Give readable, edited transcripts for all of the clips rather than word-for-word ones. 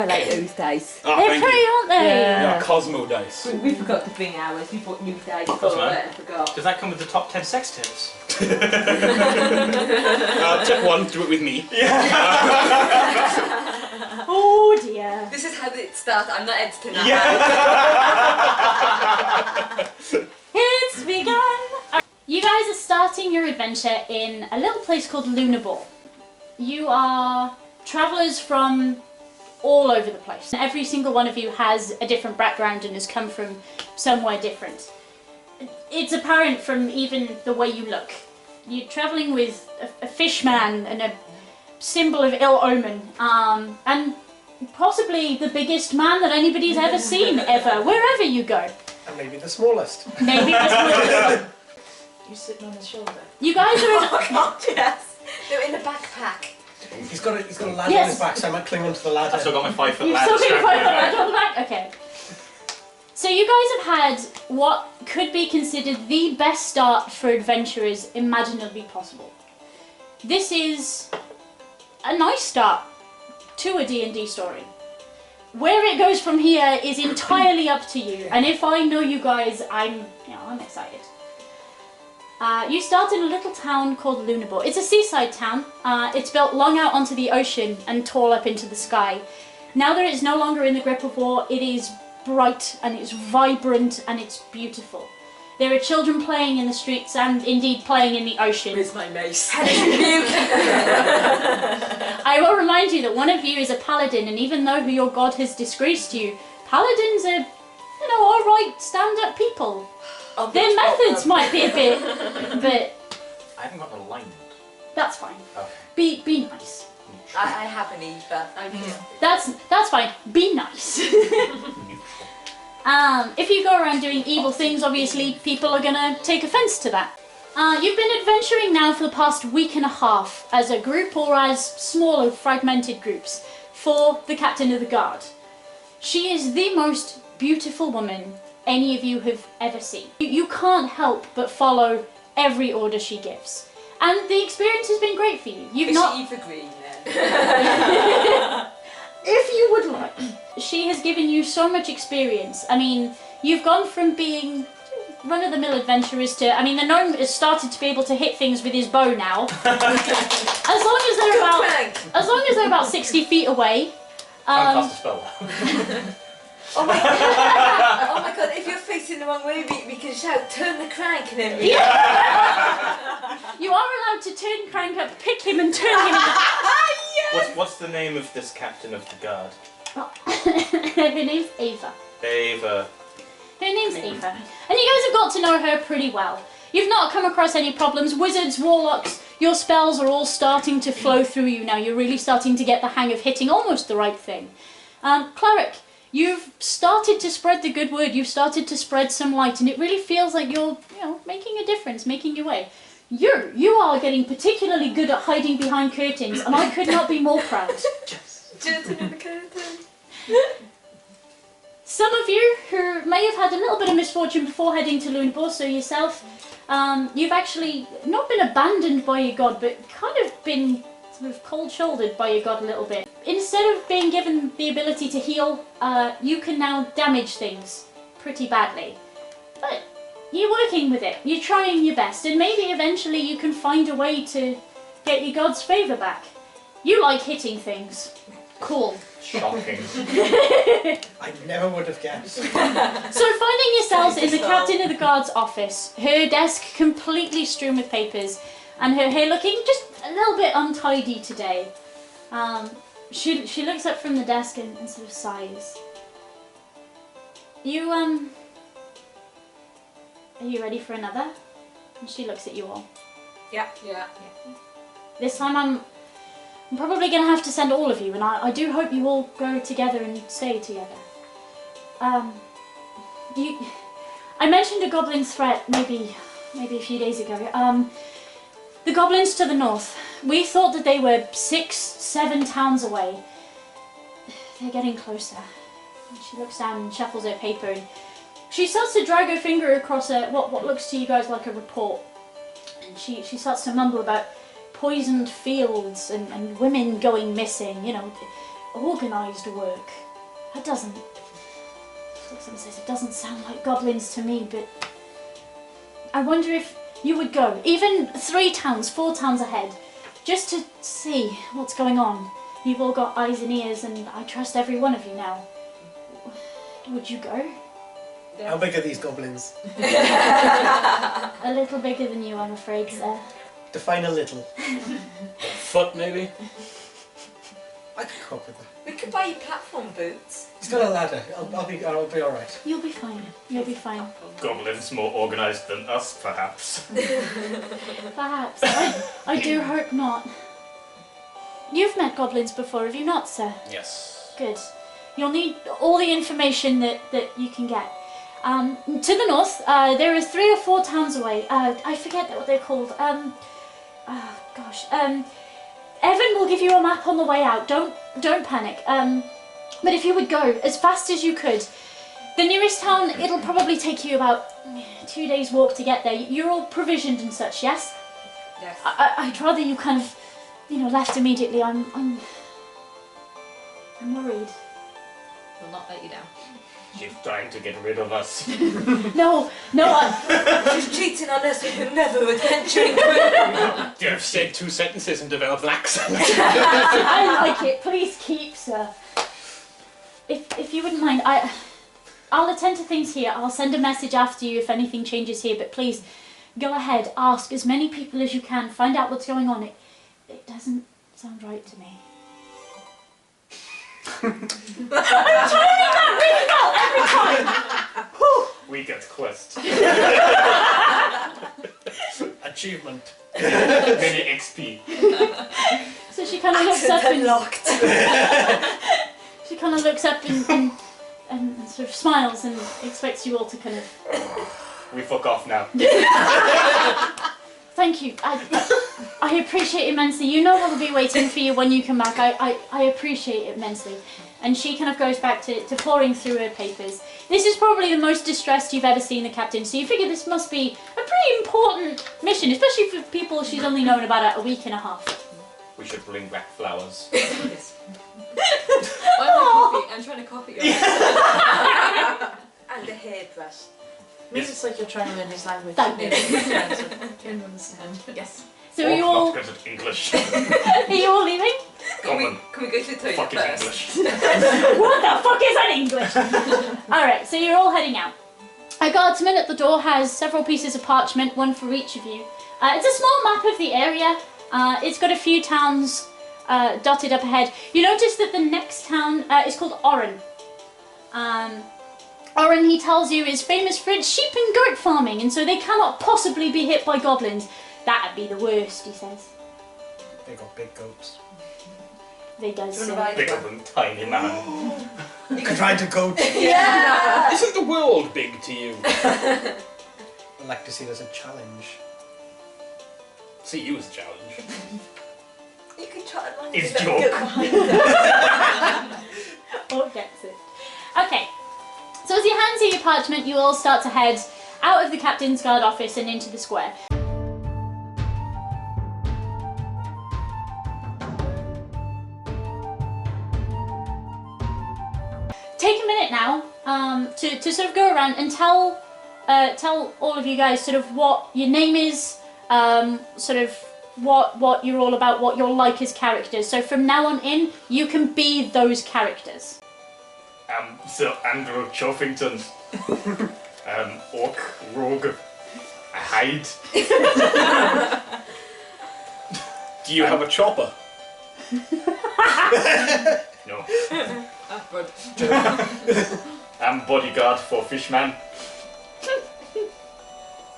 I like those dice. Oh, They're pretty, aren't they? Yeah, Cosmo dice. We forgot to bring ours. We bought new dice for Cosmo? it. I forgot. Does that come with the top 10 sex tips? Tip 1, do it with me. Oh dear. This is how it starts. I'm not editing that. Yeah. It's begun! You guys are starting your adventure in a little place called Lunabor. You are travellers from all over the place. Every single one of you has a different background and has come from somewhere different. It's apparent from even the way you look. You're travelling with a fish man and a symbol of ill omen, and possibly the biggest man that anybody's ever seen, ever, wherever you go. And maybe the smallest. Maybe the smallest. You sitting on his shoulder? You guys are in... Oh God, yes. They're in a backpack. He's got a ladder on his back, so I might cling onto the ladder. I've still got my 5 foot You've ladder still got strapped your to my back. on the back? Okay. So you guys have had what could be considered the best start for adventurers imaginably possible. This is a nice start to a D&D story. Where it goes from here is entirely up to you, and if I know you guys, I'm excited. You start in a little town called Lunabor. It's a seaside town. It's built long out onto the ocean and tall up into the sky. Now that it's no longer in the grip of war, it is bright and it's vibrant and it's beautiful. There are children playing in the streets and indeed playing in the ocean. Where's my mace? I will remind you that one of you is a paladin, and even though your god has disgraced you, paladins are, alright stand-up people. Their methods might be a bit, but... I haven't got the alignment. That's fine. Okay. Be nice. I haven't either. That's fine. Be nice. If you go around doing evil things, obviously people are gonna take offense to that. You've been adventuring now for the past week and a half as a group or as smaller fragmented groups for the captain of the guard. She is the most beautiful woman any of you have ever seen. You can't help but follow every order she gives. And the experience has been great for you. Is she evergreen then? If you would like. She has given you so much experience. I mean, you've gone from being run-of-the-mill adventurers to... I mean, the gnome has started to be able to hit things with his bow now. As long as they're about 60 feet away. Can't cast a spell. Oh my God, if you're facing the wrong way, we can shout, turn the crank, and then we... You are allowed to turn crank up, pick him and turn him in. What's the name of this captain of the guard? Her name's Ava. Ava. Her name's Ava. And you guys have got to know her pretty well. You've not come across any problems. Wizards, warlocks, your spells are all starting to flow through you now. You're really starting to get the hang of hitting almost the right thing. Cleric, you've started to spread the good word. You've started to spread some light, and it really feels like you're, making a difference, making your way. You are getting particularly good at hiding behind curtains, and I could not be more proud. Just in the curtain. Some of you who may have had a little bit of misfortune before heading to Lunabor, so yourself, you've actually not been abandoned by your god, but kind of been sort of cold-shouldered by your god a little bit. Instead of being given the ability to heal, you can now damage things pretty badly. But you're working with it, you're trying your best, and maybe eventually you can find a way to get your god's favour back. You like hitting things. Cool. Shocking. I never would have guessed. So finding yourselves in the captain of the guard's office, her desk completely strewn with papers, and her hair looking just a little bit untidy today. She looks up from the desk and sort of sighs. Are you ready for another? And she looks at you all. Yeah. This time I'm probably going to have to send all of you, and I do hope you all go together and stay together. I mentioned a goblin's threat maybe a few days ago. The goblins to the north. We thought that they were 6-7 towns away. They're getting closer. And she looks down and shuffles her paper, and she starts to drag her finger across what looks to you guys like a report. And she starts to mumble about poisoned fields and women going missing, organised work. It doesn't sound like goblins to me, but I wonder if you would go, even 3 towns, 4 towns ahead, just to see what's going on. You've all got eyes and ears, and I trust every one of you now. Would you go? How big are these goblins? A little bigger than you, I'm afraid, sir. Define a little. Foot, maybe? I could cope with that. We could buy you platform boots. He's got a ladder. I'll be alright. You'll be fine. You'll be fine. Goblins more organised than us, perhaps. Perhaps. I do hope not. You've met goblins before, have you not, sir? Yes. Good. You'll need all the information that you can get. To the north, there is 3 or 4 towns away. I forget what they're called. Evan will give you a map on the way out. Don't panic. But if you would go as fast as you could, the nearest town, it'll probably take you about 2 days' walk to get there. You're all provisioned and such, yes? Yes. I'd rather you kind of, left immediately. I'm worried. We'll not let you down. She's trying to get rid of us. No, She's cheating on us with another adventuring group. You've said 2 sentences and developed an accent. I like it. Please keep, sir. If you wouldn't mind, I'll attend to things here. I'll send a message after you if anything changes here, but please, go ahead, ask as many people as you can, find out what's going on. It doesn't sound right to me. I'm trying that really well every time! Whew. We get quest. Achievement. Mini XP. So she kind of looks up and locked. she kind of looks up and sort of smiles and expects you all to kind of. We fuck off now. Thank you. I appreciate it immensely. You know I'll be waiting for you when you come back. I appreciate it immensely. And she kind of goes back to pouring through her papers. This is probably the most distressed you've ever seen the captain, so you figure this must be a pretty important mission, especially for people she's only known about a week and a half. We should bring back flowers. Yes. I'm trying to copy you. And a hairbrush. Maybe it's like you're trying to learn his language. Thank you. Can understand. Yes. So are you all Not good at English. are you all leaving? Common. Can we go to the toilet Fucking first? English. What the fuck is an English? Alright, so you're all heading out. A guardsman at the door has several pieces of parchment, one for each of you. It's a small map of the area. It's got a few towns dotted up ahead. You notice that the next town is called Oran. Oran, he tells you, is famous for its sheep and goat farming, and so they cannot possibly be hit by goblins. That'd be the worst, he says. They got big goats. They does. Do you wanna ride Bigger one? than tiny man. You could ride a goat. Yeah! Isn't the world big to you? I'd like to see it as a challenge. See you as a challenge. You could try and like It's get joke. behind her. Or gets it. Okay, so as you hand to your parchment, you all start to head out of the Captain's Guard office and into the square. Take a minute now to sort of go around and tell all of you guys sort of what your name is, sort of what you're all about, what you're like as characters. So from now on in, you can be those characters. Sir Andrew Choffington. Orc, rogue, a hide. Do you have a chopper? No. But I'm bodyguard for Fishman.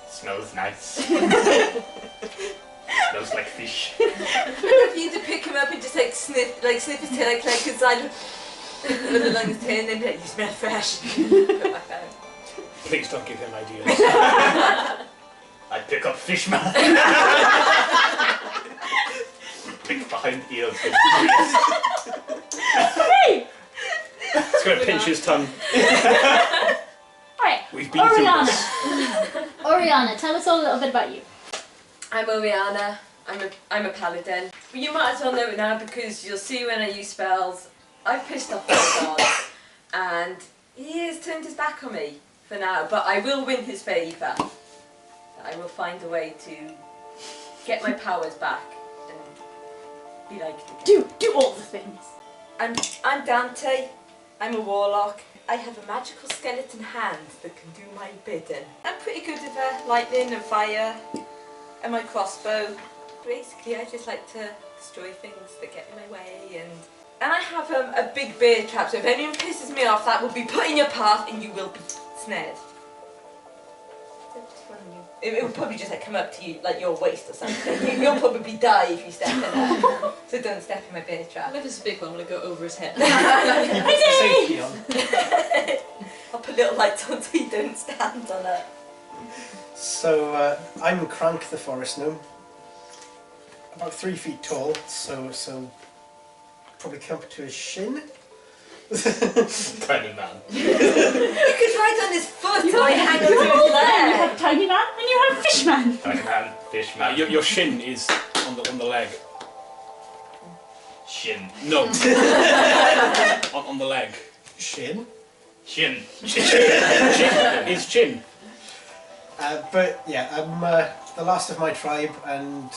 Smells nice. Smells like fish. if you had to pick him up and just like sniff his tail like inside along his tail and then be like, you smell fresh. Put it back out. Please don't give him ideas. I pick up Fishman. Pick behind ears. Hey! He's going to pinch his tongue. Alright, We've been through Oriana. this. Oriana, tell us all a little bit about you. I'm Oriana. I'm a paladin. But you might as well know it now because you'll see when I use spells I've pissed off my god, and he has turned his back on me for now, but I will win his favour. I will find a way to get my powers back and be like Do all the things. I'm Dante. I'm a warlock. I have a magical skeleton hand that can do my bidding. I'm pretty good with lightning and fire and my crossbow. Basically, I just like to destroy things that get in my way, and I have a big bear trap, so if anyone pisses me off, that will be put in your path and you will be snared. It will probably just come up to you like your waist or something. You'll probably die if you step in there. So don't step in my bear trap. If it's a big one, will it go over his head? You put the safety on. I'll put little lights on so you don't stand on it. So I'm Crank the Forest Gnome. About 3 feet tall, so probably come up to his shin. Tiny man. You could ride on his foot and like hang on You to his have leg. Tiny Man and you have Fish Man. Tiny man. Fish man. Your shin is on the leg. Shin. No. on the leg. Shin. Shin. His chin. But yeah, I'm the last of my tribe and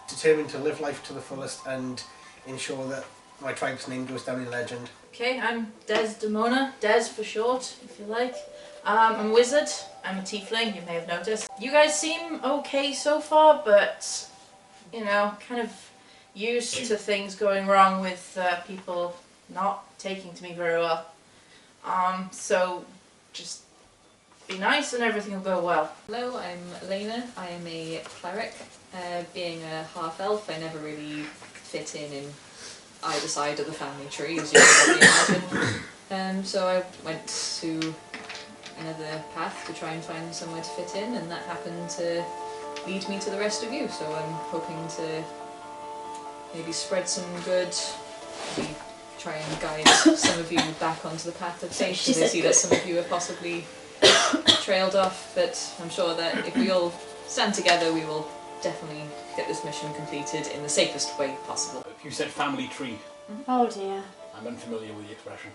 determined to live life to the fullest and ensure that my tribe's name goes down in legend. Okay, I'm Desdemona, Des for short, if you like. I'm a wizard, I'm a tiefling, you may have noticed. You guys seem okay so far, but, you know, kind of used to things going wrong with people not taking to me very well. So just be nice and everything will go well. Hello, I'm Elena. I am a cleric. Being a half-elf, I never really fit in either side of the family tree, as you can probably imagine. So I went to another path to try and find somewhere to fit in, and that happened to lead me to the rest of you. So I'm hoping to maybe spread some good, maybe try and guide some of you back onto the path of safety. I see that some of you are possibly trailed off, but I'm sure that if we all stand together, we will definitely get this mission completed in the safest way possible. You said family tree. Oh dear. I'm unfamiliar with the expression.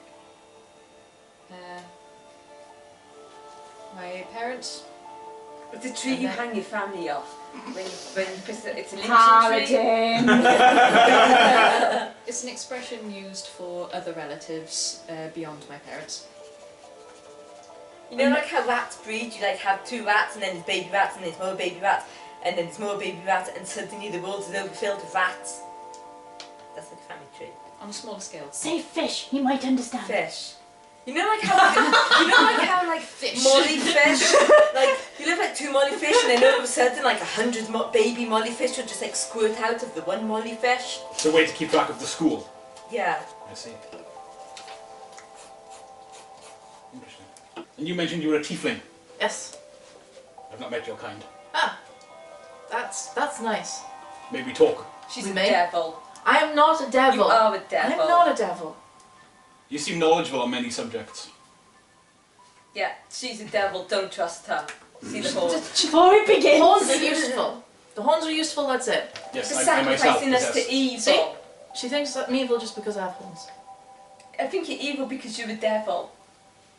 My parents, It's a tree you hang your family off. When it's a lynching tree. Paladin. it's an expression used for other relatives beyond my parents. You know, like how rats breed, you like have 2 rats and then there's baby rats and there's more baby rats and then there's more baby rats and suddenly the world is overfilled with rats. That's like a family tree. On a smaller scale. Say fish, he might understand. Fish. You know like how like Fish. molly fish, like you live like 2 molly fish and then all of a sudden like 100 baby molly fish will just like squirt out of the 1 molly fish. It's a way to keep track of the school. Yeah. I see. Interesting. And you mentioned you were a tiefling. Yes. I've not met your kind. Ah, that's nice. Maybe talk. She's With a me? devil. I am not a devil. You are a devil. I'm not a devil. You seem knowledgeable on many subjects. Yeah, she's a devil, don't trust her. See the horn. Before it begins. Horns are useful. The horns are useful, that's it. Yes, For I myself sacrificing us possess. to evil. See? She thinks I'm evil just because I have horns. I think you're evil because you're a devil.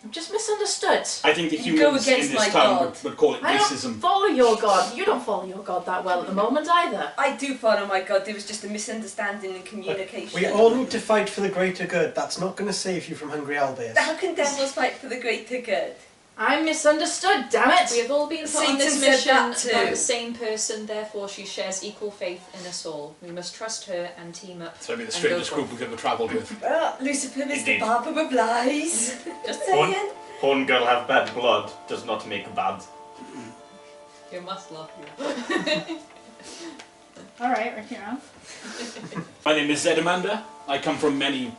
I'm just misunderstood. I think the You go humans in against this my town god. would call it I don't racism. follow your god. You don't follow your god that well at the moment either. I do follow my god, there was just a misunderstanding in communication. We all need to fight for the greater good. That's not going to save you from hungry owlbears. How can devils fight for the greater good? I'm misunderstood, damn it! We have all been put on Satan this said mission that too. by the same person, therefore she shares equal faith in us all. We must trust her and team up. So maybe the and strangest go group we've ever travelled with. Lucifer is Indeed. the barber of lies. Just Horn, saying. horn girl have bad blood does not make bad. You must love you. Alright, right here now. My name is Zedamander. I come from many,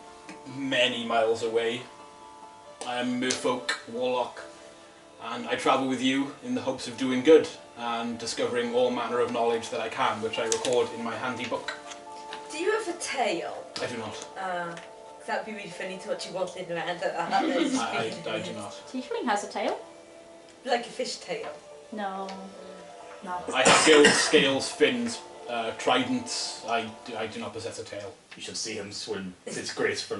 many miles away. I am a merfolk warlock, and I travel with you in the hopes of doing good and discovering all manner of knowledge that I can, which I record in my handy book. Do you have a tail? I do not. That'd be really funny to watch you waddling around at that. I do not. Tiefling has a tail? Like a fish tail. No. No. I have gills, scales, fins, trident. I do not possess a tail. You should see him swim. It's graceful.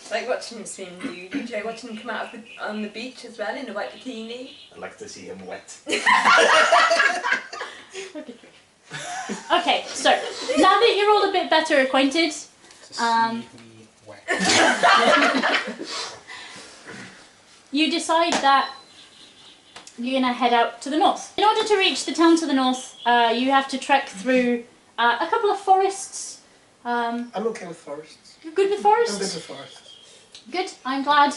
Like watching him swim, do you? Do you enjoy watching him come out of on the beach as well in a white bikini? I'd like to see him wet. Okay, so now that you're all a bit better acquainted, you decide that you're going to head out to the north. In order to reach the town to the north, you have to trek through a couple of forests. I'm okay with forests. You're good with forests? I'm good with forests. Good, I'm glad.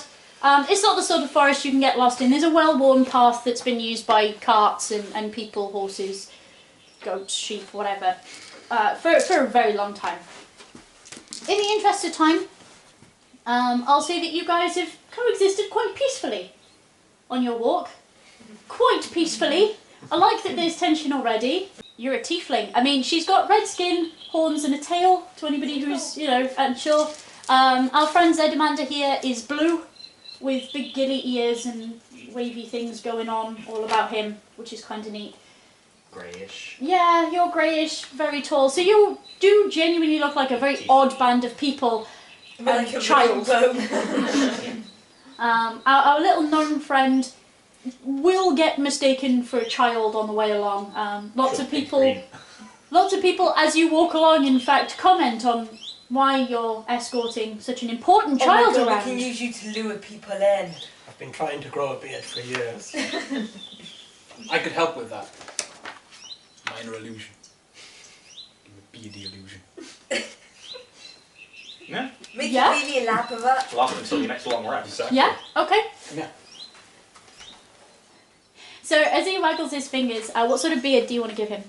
It's not the sort of forest you can get lost in. There's a well-worn path that's been used by carts and people, horses, goats, sheep, whatever, for a very long time. In the interest of time, I'll say that you guys have coexisted quite peacefully on your walk. Quite peacefully. I like that there's tension already. You're a tiefling. I mean, she's got red skin, horns and a tail, to anybody who's, unsure. Our friend Zedamander here is blue, with big gilly ears and wavy things going on all about him, which is kind of neat. Greyish. Yeah, you're greyish, very tall. So you do genuinely look like a very odd band of people. Like a child. Our little gnome friend will get mistaken for a child on the way along. Lots of people, as you walk along, in fact, comment on why you're escorting such an important child Oh my God, around. we can use you to lure people in. I've been trying to grow a beard for years. I could help with that. Minor illusion. Give a beardy illusion. Yeah. Make Yeah? it really elaborate. Last until your next long rest. Exactly. Yeah? Okay. Yeah. So as he waggles his fingers, what sort of beard do you want to give him?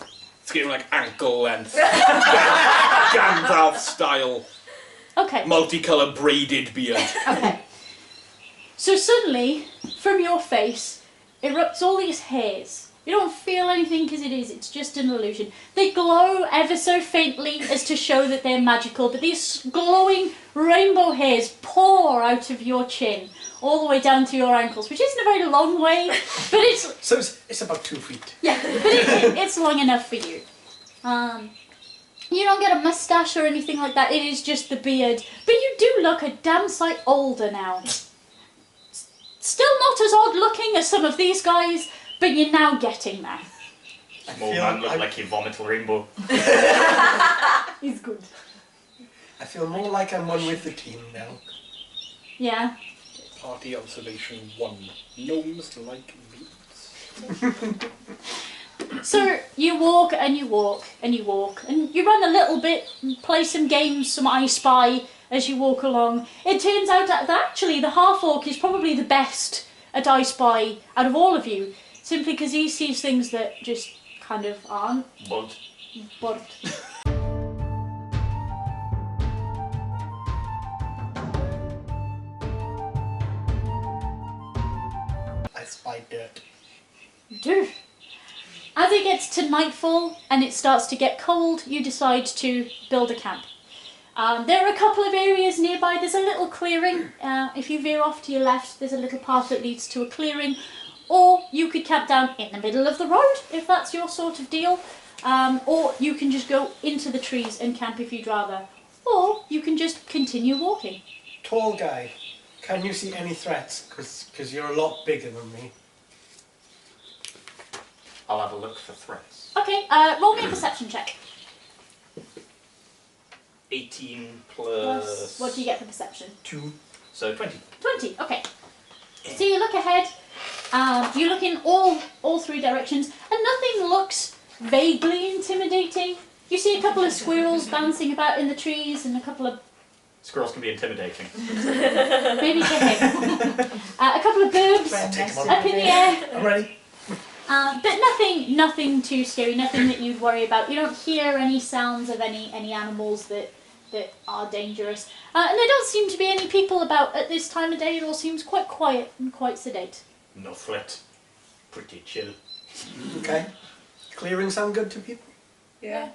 Let's get him like ankle length. Gandalf style. Okay. Multicolour braided beard. Okay. So suddenly, from your face, erupts all these hairs. You don't feel anything because it's just an illusion. They glow ever so faintly as to show that they're magical, but these glowing rainbow hairs pour out of your chin, all the way down to your ankles, which isn't a very long way, but it's... So it's about 2 feet. Yeah, but it's long enough for you. You don't get a moustache or anything like that, it is just the beard. But you do look a damn sight older now. Still not as odd looking as some of these guys, but you're now getting there. Small man looked like he vomited rainbow. He's good. I feel more like I'm one with the team now. Yeah. Party observation 1. Gnomes like beards. So you walk and you walk and you walk and you run a little bit, play some games, some I Spy as you walk along. It turns out that actually the half-orc is probably the best at I Spy out of all of you, simply because he sees things that just kind of aren't. Bud. But I spy dirt. do. As it gets to nightfall and it starts to get cold, you decide to build a camp. There are a couple of areas nearby. There's a little clearing. If you veer off to your left, there's a little path that leads to a clearing. Or you could camp down in the middle of the road, if that's your sort of deal. Or you can just go into the trees and camp if you'd rather. Or you can just continue walking. Tall guy, can you see any threats? Because you're a lot bigger than me. I'll have a look for threats. Okay, roll me a perception check. 18 Plus, plus... what do you get for perception? 2. So 20. 20, okay. So you look ahead, you look in all 3 directions, and nothing looks vaguely intimidating. You see a couple of squirrels bouncing about in the trees and a couple of... Squirrels can be intimidating. maybe to him. A couple of birds up in the air. I'm ready. But nothing too scary, nothing that you'd worry about. You don't hear any sounds of any animals that are dangerous. And there don't seem to be any people about at this time of day. It all seems quite quiet and quite sedate. No threat. Pretty chill. Okay. Clearing sound good to people? Yeah.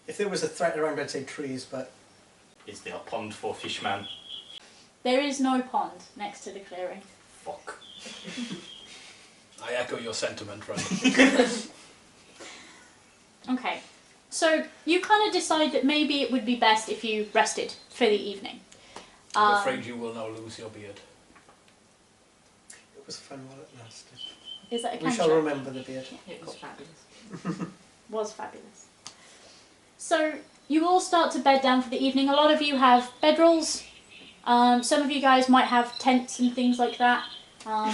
If there was a threat around, I'd say trees, but... Is there a pond for fishman? There is no pond next to the clearing. Fuck. I echo your sentiment, friend. Okay. So you kind of decide that maybe it would be best if you rested for the evening. I'm afraid you will now lose your beard. It was fun while it lasted. Is that a We cantrip? shall remember the beard. It was fabulous. Was fabulous. So you all start to bed down for the evening. A lot of you have bedrolls. Some of you guys might have tents and things like that.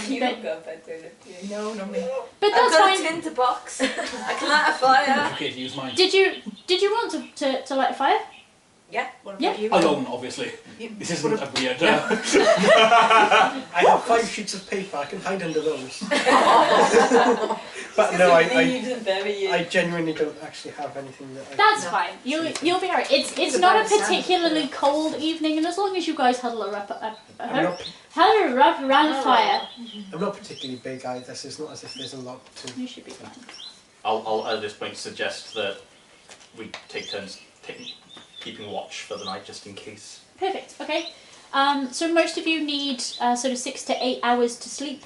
You but don't go bed doing it, do you? No, not me. but I've that's got a fine. tinder box. I can light a fire. Okay, to use mine. Did you want to light a fire? Yeah. What Yeah. about you? Alone, obviously. You- This isn't a beard. I have 5 sheets of paper. I can hide under those. But no, I genuinely don't actually have anything that I That's No. fine. You'll be alright. It's It's not a about the sound. particularly cold evening, and as long as you guys huddle around I'm not, a fire, I'm not particularly big either, so it's not as if there's a lot to... you should be fine. I'll at this point suggest that we take turns keeping watch for the night just in case. Perfect. Okay. So most of you need sort of 6 to 8 hours to sleep.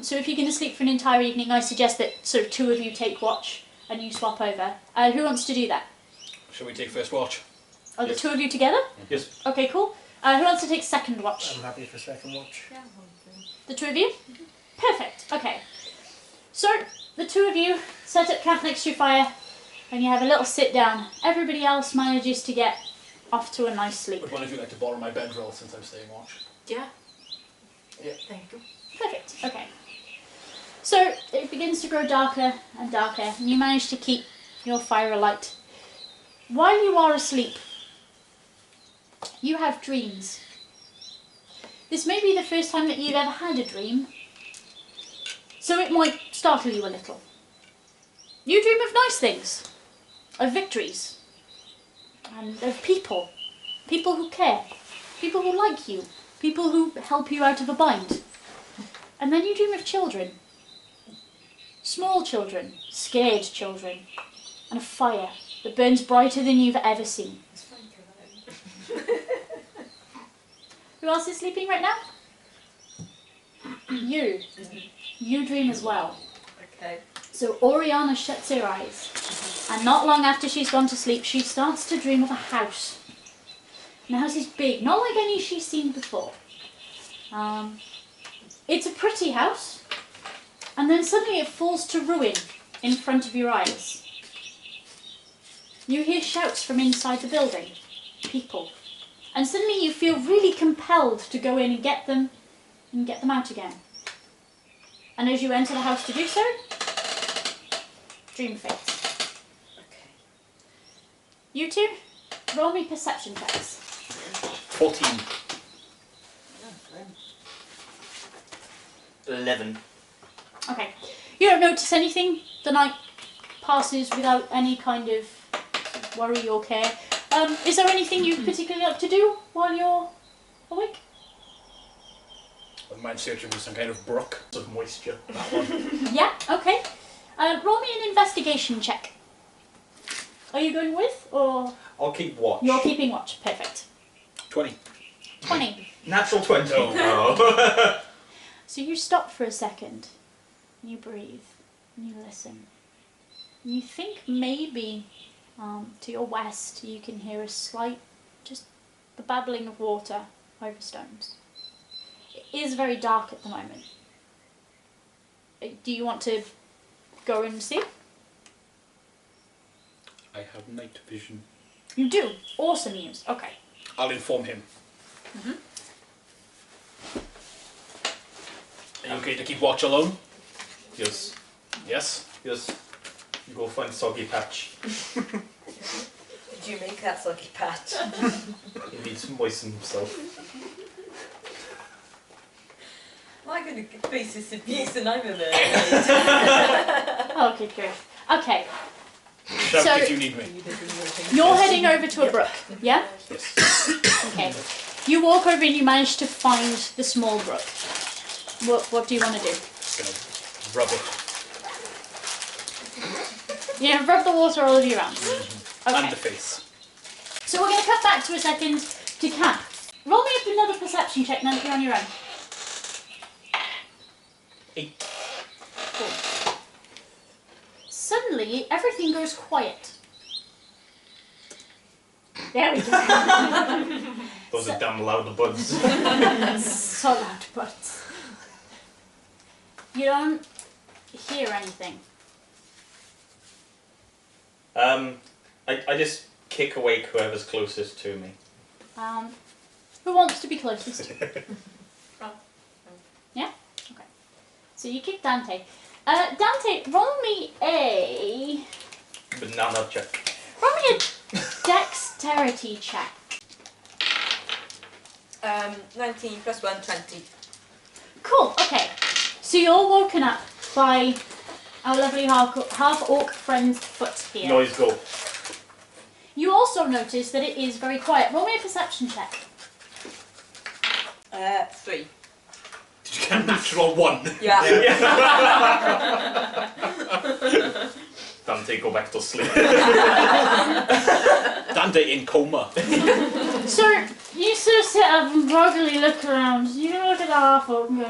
So if you're going to sleep for an entire evening, I suggest that sort of 2 of you take watch and you swap over. Who wants to do that? Shall we take first watch? Are the Yes. 2 of you together? Yes. Okay, cool. Who wants to take second watch? I'm happy for second watch. Yeah, The 2 of you? Perfect. Okay. So the 2 of you set up camp next to your fire and you have a little sit down. Everybody else manages to get off to a nice sleep. Would one of you like to borrow my bedroll since I'm staying watch? Yeah. Yeah. Thank you. Perfect. Okay. So it begins to grow darker and darker, and you manage to keep your fire alight. While you are asleep, you have dreams. This may be the first time that you've ever had a dream, so it might startle you a little. You dream of nice things, of victories, and of people. People who care, people who like you, people who help you out of a bind. And then you dream of children. Small children, scared children, and a fire that burns brighter than you've ever seen. It's fine, Caroline. Who else is sleeping right now? You. You dream as well. Okay. So Oriana shuts her eyes, and not long after she's gone to sleep, she starts to dream of a house. And the house is big, not like any she's seen before. It's a pretty house, and then suddenly it falls to ruin in front of your eyes. You hear shouts from inside the building, people, and suddenly you feel really compelled to go in and get them out again. And as you enter the house to do so, dream fades. Okay. You two, roll me perception checks. 14. 11. Okay. You don't notice anything. The night passes without any kind of worry or care. Is there anything you particularly like to do while you're awake? I might searching for some kind of brook. Of moisture. That one. Yeah, okay. Roll me an investigation check. Are you going with, or I'll keep watch. you're keeping watch? Perfect. 20. 20. Natural 20. Oh. No. So you stop for a second, and you breathe, and you listen. And you think maybe to your west you can hear a slight, just the babbling of water over stones. It is very dark at the moment. Do you want to go and see? I have night vision. You do. Awesome news. Okay. I'll inform him. Are you okay to keep watch alone? Yes. Yes. Yes. You go find Soggy Patch. Did you make that soggy patch? He needs to moisten himself. I'm going to face this abuse and I'm a mermaid. Oh, good grief. Okay. Shout So- if you need me. You're heading over to a brook, yeah? Yes. Okay. You walk over and you manage to find the small brook. What do you want to do? Just gonna rub it. You know, rub the water all over your arms. And Okay. the face. So we're going to cut back to a second to camp. Roll me up another perception check now that you're on your own. 8. Cool. So suddenly everything goes quiet. There we go. Those are damn loud buds. So loud, but you don't hear anything. I just kick awake whoever's closest to me. Who wants to be closest? Yeah? Okay. So you kick Dante. Dante, roll me a... Banana check. Roll me a dexterity check. 19 plus 1, 20. Cool, okay. So you're woken up by our lovely half-orc friend's foot here. Noise go. You also notice that it is very quiet. Roll me a perception check. 3. Did you get a natural 1? Yeah. Dante, go back to sleep. Dante in coma. So you sort of sit up and groggily look around. You look at the half-orc and go,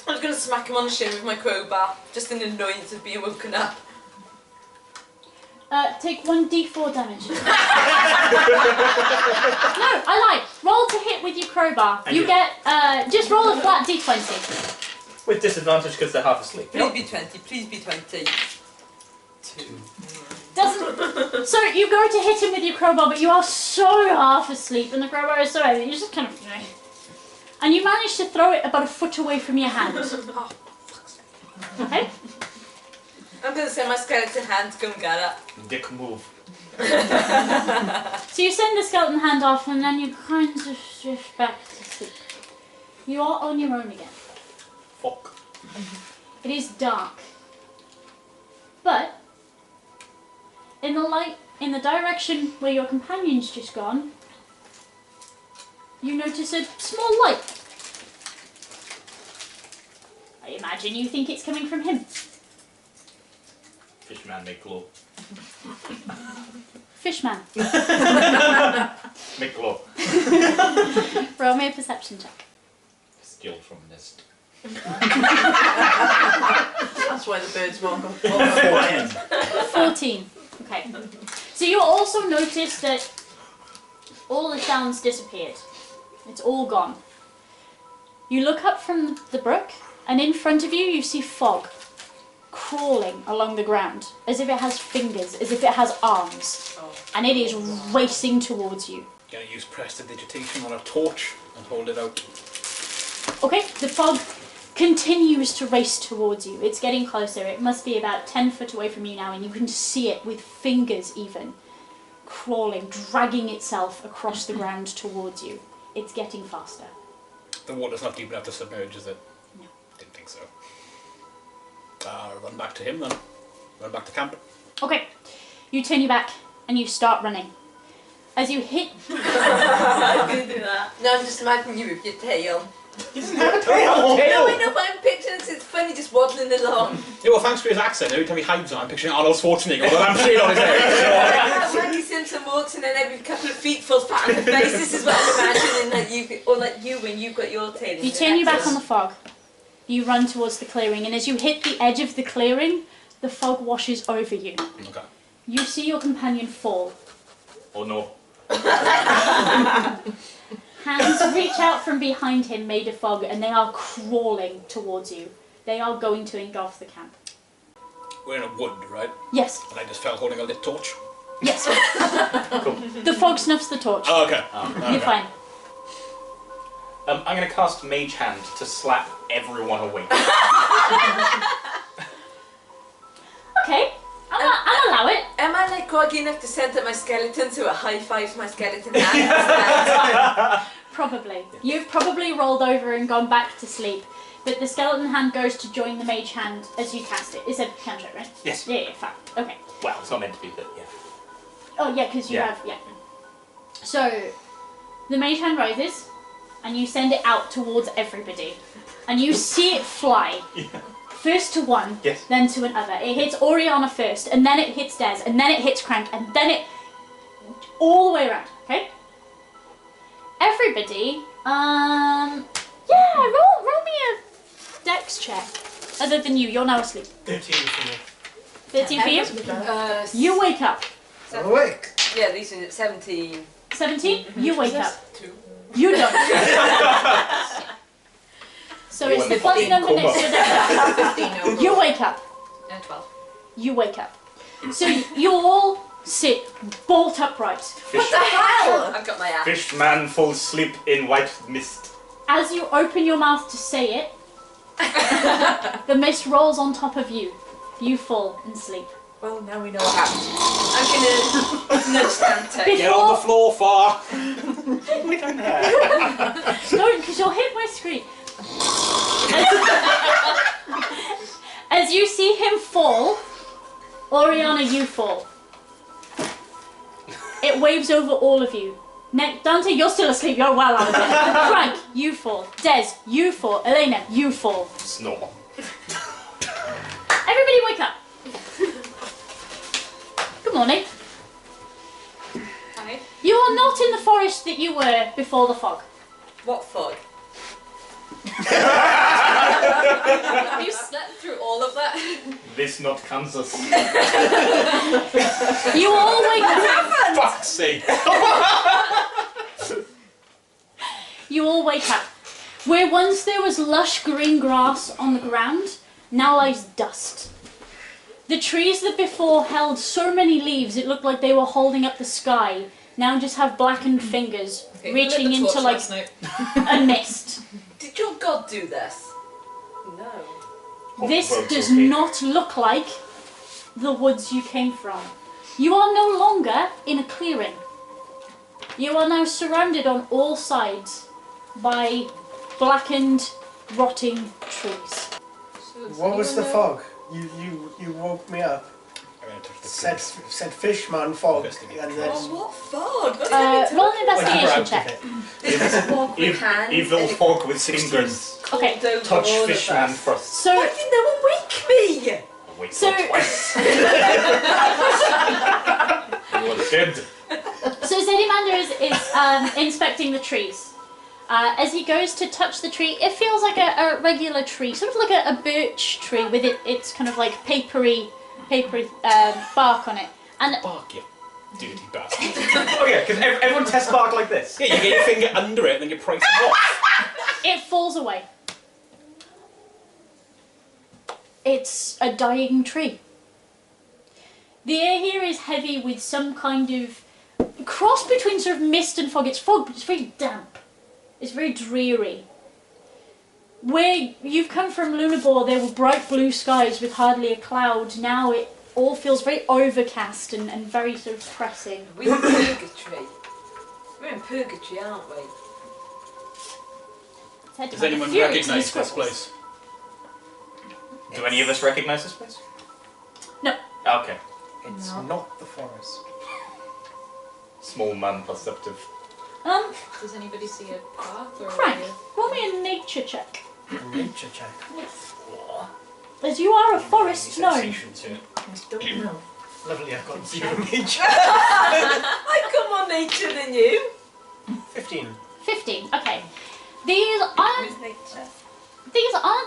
I was going to smack him on the shin with my crowbar, just in annoyance of being woken up. take 1d4 damage. No, I lied. Roll to hit with your crowbar. And You you- get, just roll a flat d20. With disadvantage because they're half asleep. Please be 20, please be 20. 2. Doesn't. So you go to hit him with your crowbar, but you are so half asleep, and the crowbar is so heavy. You just kind of, and you manage to throw it about a foot away from your hand. Oh, fuck's sake. Okay. I'm going to send my skeleton hand to go and get it. Dick move. So you send the skeleton hand off, and then you kind of drift back to sleep. You are on your own again. Fuck. It is dark, but in the light, in the direction where your companion's just gone, you notice a small light. I imagine you think it's coming from him. Fishman make glow. Fishman, Make glow. roll me a perception check. Steal from mist. That's why the birds walk off. 14. Okay. So you also notice that all the sounds disappeared. It's all gone. You look up from the brook, and in front of you see fog crawling along the ground, as if it has fingers, as if it has arms, and it is racing towards you. Gonna use prestidigitation on a torch and hold it out. Okay, the fog continues to race towards you. It's getting closer. It must be about 10 foot away from you now, and you can see it with fingers even crawling, dragging itself across the ground towards you. It's getting faster. The water's not deep enough to submerge, is it? No. Didn't think so. Run back to him then. Run back to camp. Okay, you turn your back and you start running. As you hit... I'm going to do that. No, I'm just imagining you with your tail. He doesn't have a tail! No, I know, but I'm picturing it. It's funny just waddling along. Yeah, well, thanks for his accent. Every time he hides on, I'm picturing Arnold Schwarzenegger with a lampshade on his head. Maggie Simpson walks in and every couple of feet falls pat on the face. This is what I'm imagining that you, or like you when you've got your tail. You turn your back on the fog. You run towards the clearing, and as you hit the edge of the clearing, the fog washes over you. Okay. You see your companion fall. Oh no. Hands reach out from behind him, made of fog, and they are crawling towards you. They are going to engulf the camp. We're in a wood, right? Yes, And I just felt holding a lit torch. yes. Cool. The fog snuffs the torch. Oh, okay. You're fine. I'm going to cast Mage Hand to slap everyone awake. Okay, I'll allow it. Am I like groggy enough to send up my skeleton so it high-fives my skeleton hand? Probably. You've probably rolled over and gone back to sleep, but the skeleton hand goes to join the mage hand as you cast it. It's a cantrip, right? Yes. Yeah, fine. Okay. Well, it's not meant to be, but yeah. Oh, yeah, because you Yeah. have, yeah. So, the mage hand rises, and you send it out towards everybody. And you see it fly. Yeah. First to one, Yes. then to another. It hits Oriana first, and then it hits Des, and then it hits Crank, and then it... all the way around, okay? Everybody, yeah, roll me a dex check. Other than you, you're now asleep. 13 for me. 13 for you. You wake up. I'm awake. Yeah, these are 17. 17, you wake up. 2. You don't. So it's the plus number next to your deck. You wake up. 12. You wake up. So you all sit bolt upright. Fish, Hell! I've got my app. Fishman falls asleep in white mist. As you open your mouth to say it, the mist rolls on top of you. You fall and sleep. Well, now we know what happened. I'm gonna nudge Dante. Get on the floor, Far. Don't, because you'll hit my screen. As you see him fall, Oriana, you fall. It waves over all of you. Dante, you're still asleep. You're well out of it. Frank, you fall. Des, you fall. Elena, you fall. Snore. Everybody wake up. Good morning. Hi. You are not in the forest that you were before the fog. What fog? Have you slept through all of that? This not Kansas. You all wake up. Fuck's sake. You all wake up. Where once there was lush green grass on the ground, now lies dust. The trees that before held so many leaves it looked like they were holding up the sky, now just have blackened fingers reaching into like a mist. Did your god do this? No. This does not look like the woods you came from. You are no longer in a clearing. You are now surrounded on all sides by blackened, rotting trees. What was the fog? You woke me up. Said fishman fog, and then Oh, what fog? What Roll an when you were investigation out of check. it. This is fog with hands. Evil and fog with fingers. Okay, it's over Touch all of fishman us. first. so Why did no one wake me? Wait So- twice. You are dead. So Zedimander is inspecting the trees. As he goes to touch the tree, it feels like a regular tree, sort of like a birch tree with its kind of like papery bark on it. And Bark, you dirty bastard. Oh yeah, because everyone tests bark like this. Yeah, you get your finger under it and then you price it off. it falls away. It's a dying tree. The air here is heavy with some kind of cross between sort of mist and fog. It's fog, but it's very damp. It's very dreary. Where you've come from Lunabor, there were bright blue skies with hardly a cloud. Now it all feels very overcast and very sort of pressing. We're in purgatory. We're in purgatory, aren't we? Does anyone recognise this place? Do any of us recognise this place? No. Okay. It's No. not the forest. Small man perceptive. Does anybody see a path or Frank, roll me a nature check. A nature check. As you are a forest gnome. I don't know. Lovely, I've got 0 nature. I've got more nature than you. 15. 15, okay. These aren't Who's nature?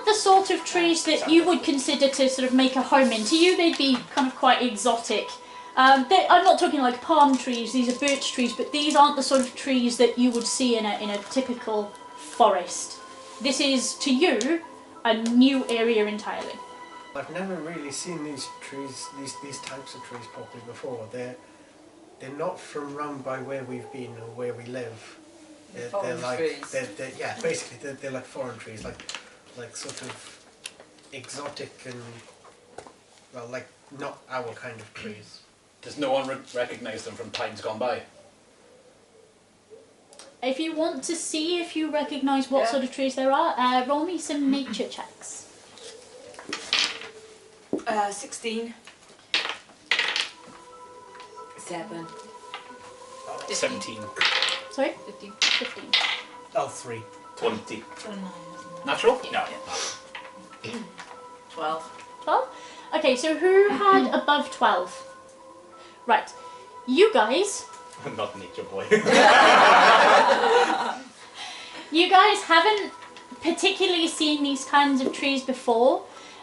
the sort of trees that you would consider to sort of make a home in. To you, they'd be kind of quite exotic. I'm not talking like palm trees, these are birch trees, but these aren't the sort of trees that you would see in a typical forest. This is, to you, a new area entirely. I've never really seen these trees, these types of trees properly before. They're not from round by where we've been or where we live. They're Foreign like trees. yeah, basically they're like foreign trees, like sort of exotic and well, like not our kind of trees. Does no one recognise them from times gone by? If you want to see if you recognise what Yeah. sort of trees there are, roll me some nature checks. 16. 7. 17. Sorry? 15. 15. Oh, 3. 20. Natural? No. 12. 12? Okay, so who had above 12? Right. You guys Not nature boy. You guys haven't particularly seen these kinds of trees before,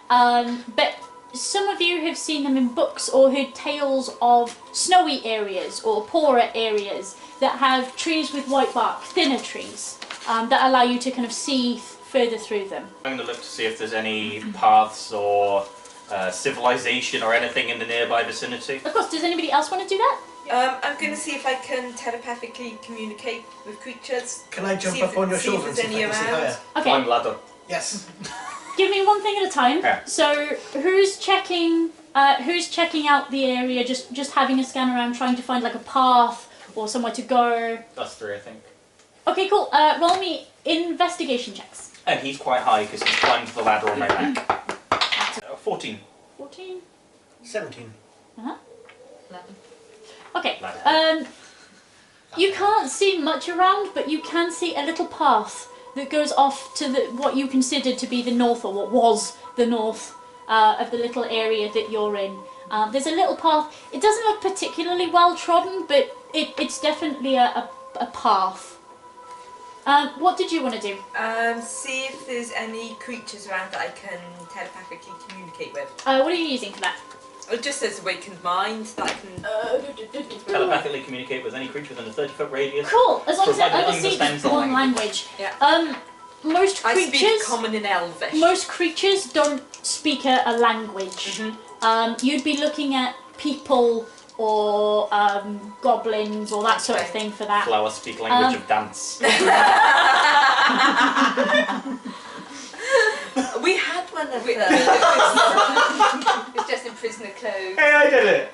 but some of you have seen them in books or heard tales of snowy areas or poorer areas that have trees with white bark, thinner trees, that allow you to kind of see further through them. I'm going to look to see if there's any paths or civilization or anything in the nearby vicinity. Of course, does anybody else want to do that? I'm going to see if I can telepathically communicate with creatures. Can I jump See up if- on your see if shoulder and see there's if I any can see around. higher? Okay, Climb ladder. Yes. give me one thing at a time. Yeah. So, who's checking out the area, just having a scan around, trying to find like a path or somewhere to go? That's 3, I think. Okay, cool. Roll me investigation checks. And he's quite high because he's climbed the ladder on my back. 14. 14. 17. 11. Okay. Ladder. You can't see much around, but you can see a little path that goes off to what you consider to be the north, or what was the north of the little area that you're in. There's a little path. It doesn't look particularly well trodden, but it's definitely a path. What did you want to do? See if there's any creatures around that I can telepathically communicate with. What are you using for that? Or just as awakened mind that I can. Telepathically communicate with any creature within a 30-foot radius. Cool, as long as it Provided it understands understands the one language. language. Yeah. Most I speak creatures, common and elvish. most creatures don't speak a language. You'd be looking at people or goblins or that sort of Okay. thing for that. Flowers speak language of dance. We had one of them. It's just in prisoner clothes. Hey, I did it!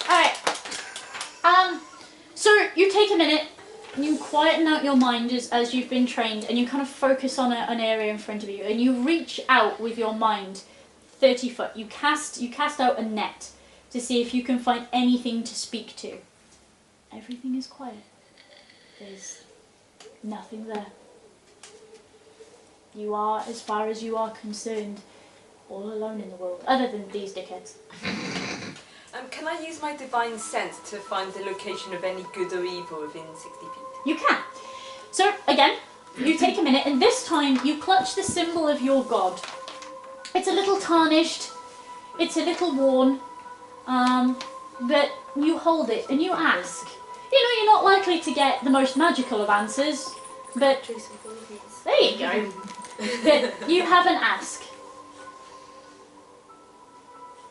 Alright. So you take a minute and you quieten out your mind as you've been trained, and you kind of focus on an area in front of you, and you reach out with your mind 30 foot. You cast out a net to see if you can find anything to speak to. Everything is quiet. There's nothing there. You are, as far as you are concerned, all alone in the world, other than these dickheads. Can I use my divine sense to find the location of any good or evil within 60 feet? You can. So, again, you take a minute, and this time you clutch the symbol of your god. It's a little tarnished, it's a little worn, but you hold it and you ask. You know, you're not likely to get the most magical of answers, but there you go. But you have an ask.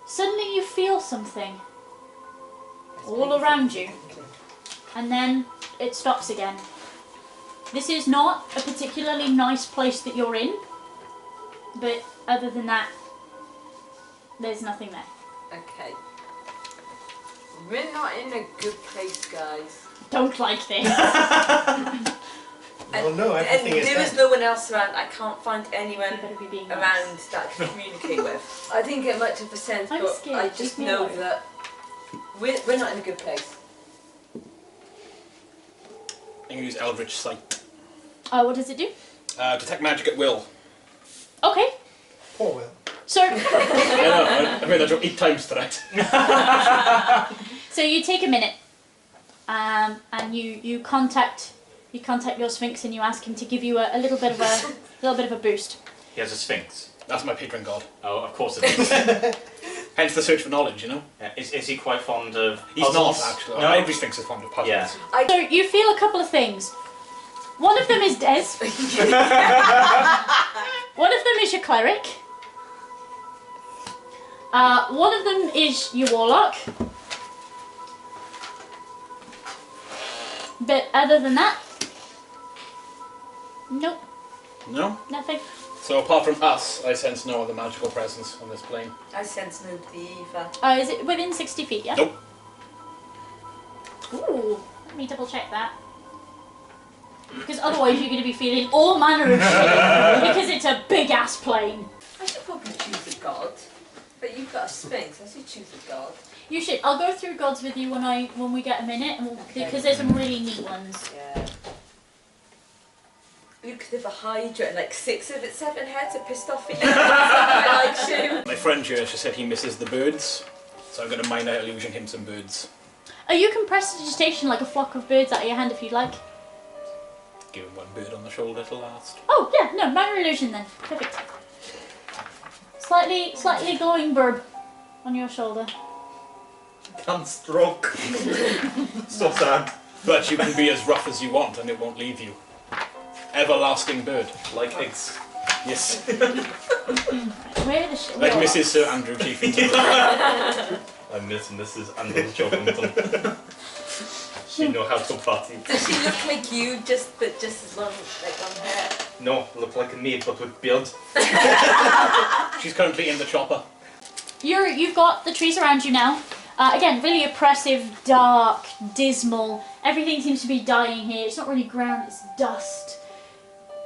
Suddenly you feel something all around you, and then it stops again. This is not a particularly nice place that you're in, but other than that, there's nothing there. Okay. We're not in a good place, guys. Don't like this. Well, no, And everything is there is dead. no one else around. I can't find You anyone better be being nice. around that I can communicate with. I didn't get much of a sense, I'm but scared, I leave just me know alone. that we're not in a good place. I'm going to use Eldritch Sight. What does it do? Detect magic at will. Okay, Poor Will. so I know, I made that joke 8 times tonight. so you take a minute, and you contact your Sphinx, and you ask him to give you a little bit of a boost. He has a sphinx. That's my patron god. Oh, of course it is. Hence the search for knowledge, you know? Yeah, is he quite fond of He's puzzles? not, actually. No? Every Sphinx is fond of puzzles. Yeah. So you feel a couple of things. One of them is Des. One of them is your cleric. One of them is your warlock. But other than that, nope, No? nothing. So apart from us, I sense no other magical presence on this plane. I sense nobody either. Is it within 60 feet, yeah? Nope. Ooh, let me double check that. Because otherwise you're going to be feeling all manner of shit because it's a big ass plane. I should probably choose a god. But you've got a sphinx, I should choose a god. You should. I'll go through gods with you when we get a minute, and because there's some really neat ones. Yeah. You could have a hydra and like 6 of its 7 heads are pissed off at you. I like you. My friend here just said he misses the birds, so I'm going to mind out illusion him some birds. Oh, you can prestidigitation like a flock of birds out of your hand if you'd like. Give him one bird on the shoulder to last. Oh yeah, no, minor illusion then. Perfect. slightly glowing burb on your shoulder. Can't stroke. So sad. But you can be as rough as you want and it won't leave you. Everlasting bird. Like eggs. Yes. Where the shit? Like Mrs. Sir Andrew Chiefington. I miss Mrs. Andrew Chopington. She know how to party. Does she look like you, just as long hair? No, look like me, but with beard. She's currently in the chopper. You've got the trees around you now. Again, really oppressive, dark, dismal. Everything seems to be dying here. It's not really ground, it's dust.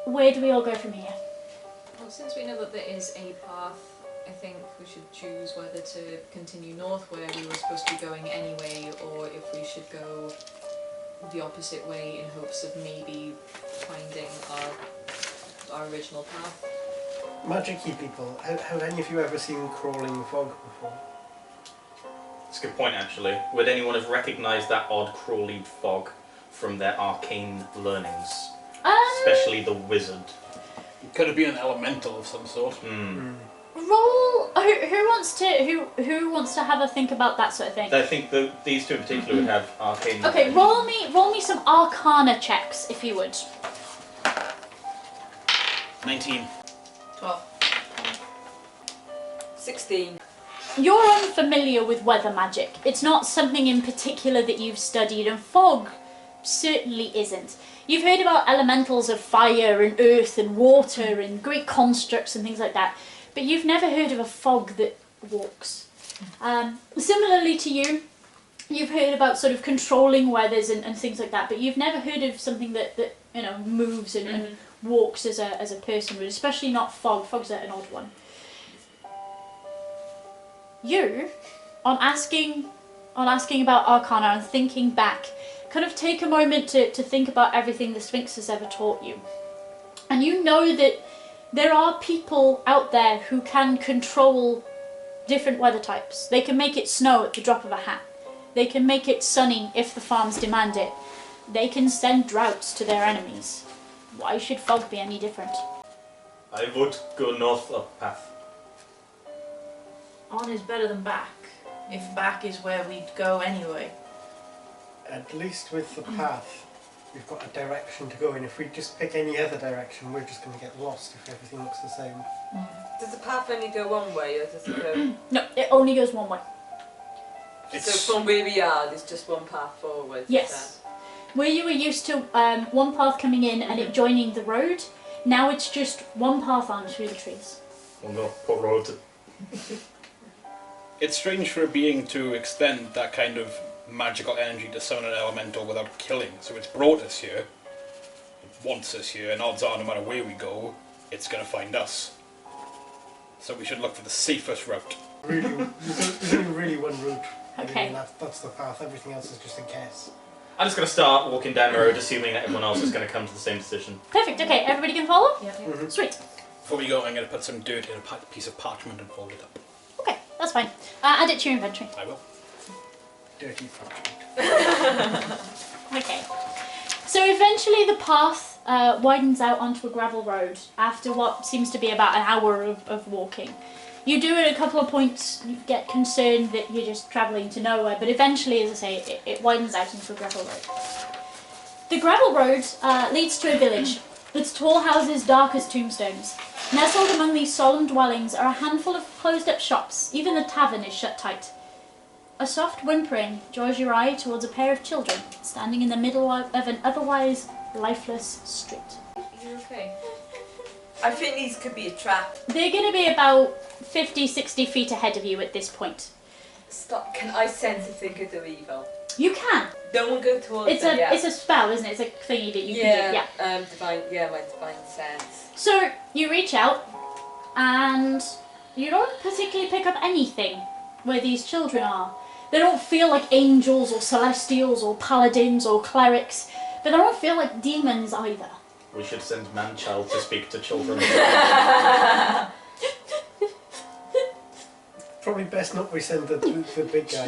Where do we all go from here? Well, since we know that there is a path, I think we should choose whether to continue north where we were supposed to be going anyway, or if we should go the opposite way in hopes of maybe finding our original path. Magic-y people, have any of you ever seen crawling fog before? That's a good point, actually. Would anyone have recognised that odd crawly fog from their arcane learnings? Especially the wizard. It could have been an elemental of some sort. Roll. Who wants to have a think about that sort of thing? I think these two in particular would have arcane. Okay, roll me some Arcana checks, if you would. 19. 12. 16. You're unfamiliar with weather magic. It's not something in particular that you've studied, and fog certainly isn't. You've heard about elementals of fire and earth and water and great constructs and things like that, but you've never heard of a fog that walks. Similarly to you, you've heard about sort of controlling weathers and things like that, but you've never heard of something that moves and walks as a person would, especially not fog. Fog's an odd one. You, on asking about Arcana and thinking back, kind of take a moment to think about everything the Sphinx has ever taught you. And you know that there are people out there who can control different weather types. They can make it snow at the drop of a hat. They can make it sunny if the farms demand it. They can send droughts to their enemies. Why should fog be any different? I would go north up path. On is better than back, if back is where we'd go anyway. At least with the path, we've got a direction to go in. If we just pick any other direction, we're just going to get lost if everything looks the same. Does the path only go one way, or does it go... No, it only goes one way. So from where we are, there's just one path forward? Yes. Where you were used to one path coming in and it joining the road, now it's just one path on through the trees. Oh no, poor road. It's strange for a being to extend that kind of magical energy to summon an elemental without killing. So it's brought us here, it wants us here, and odds are no matter where we go, it's going to find us. So we should look for the safest route. Really, there's only really one route. Okay. And that's the path. Everything else is just a guess. I'm just going to start walking down the road, assuming that everyone else is going to come to the same decision. Perfect, okay, everybody can follow? Yeah. Sweet. Before we go, I'm going to put some dirt in a piece of parchment and fold it up. Okay, that's fine. Add it to your inventory. I will. Dirty parchment. Okay. So eventually the path widens out onto a gravel road after what seems to be about an hour of walking. You do at a couple of points get concerned that you're just travelling to nowhere, but eventually, as I say, it widens out into a gravel road. The gravel road leads to a village. Its tall houses dark as tombstones. Nestled among these solemn dwellings are a handful of closed-up shops. Even the tavern is shut tight. A soft whimpering draws your eye towards a pair of children standing in the middle of an otherwise lifeless street. You're okay. I think these could be a trap. They're going to be about 50, 60 feet ahead of you at this point. Stop. Can I sense if they're good or evil? You can. Don't go towards them yet. It's a spell, isn't it? It's a thingy that you can do. Yeah. My divine sense. So you reach out, and you don't particularly pick up anything where these children are. They don't feel like angels or celestials or paladins or clerics, but they don't feel like demons either. We should send man-child to speak to children. Probably best not we send the big guy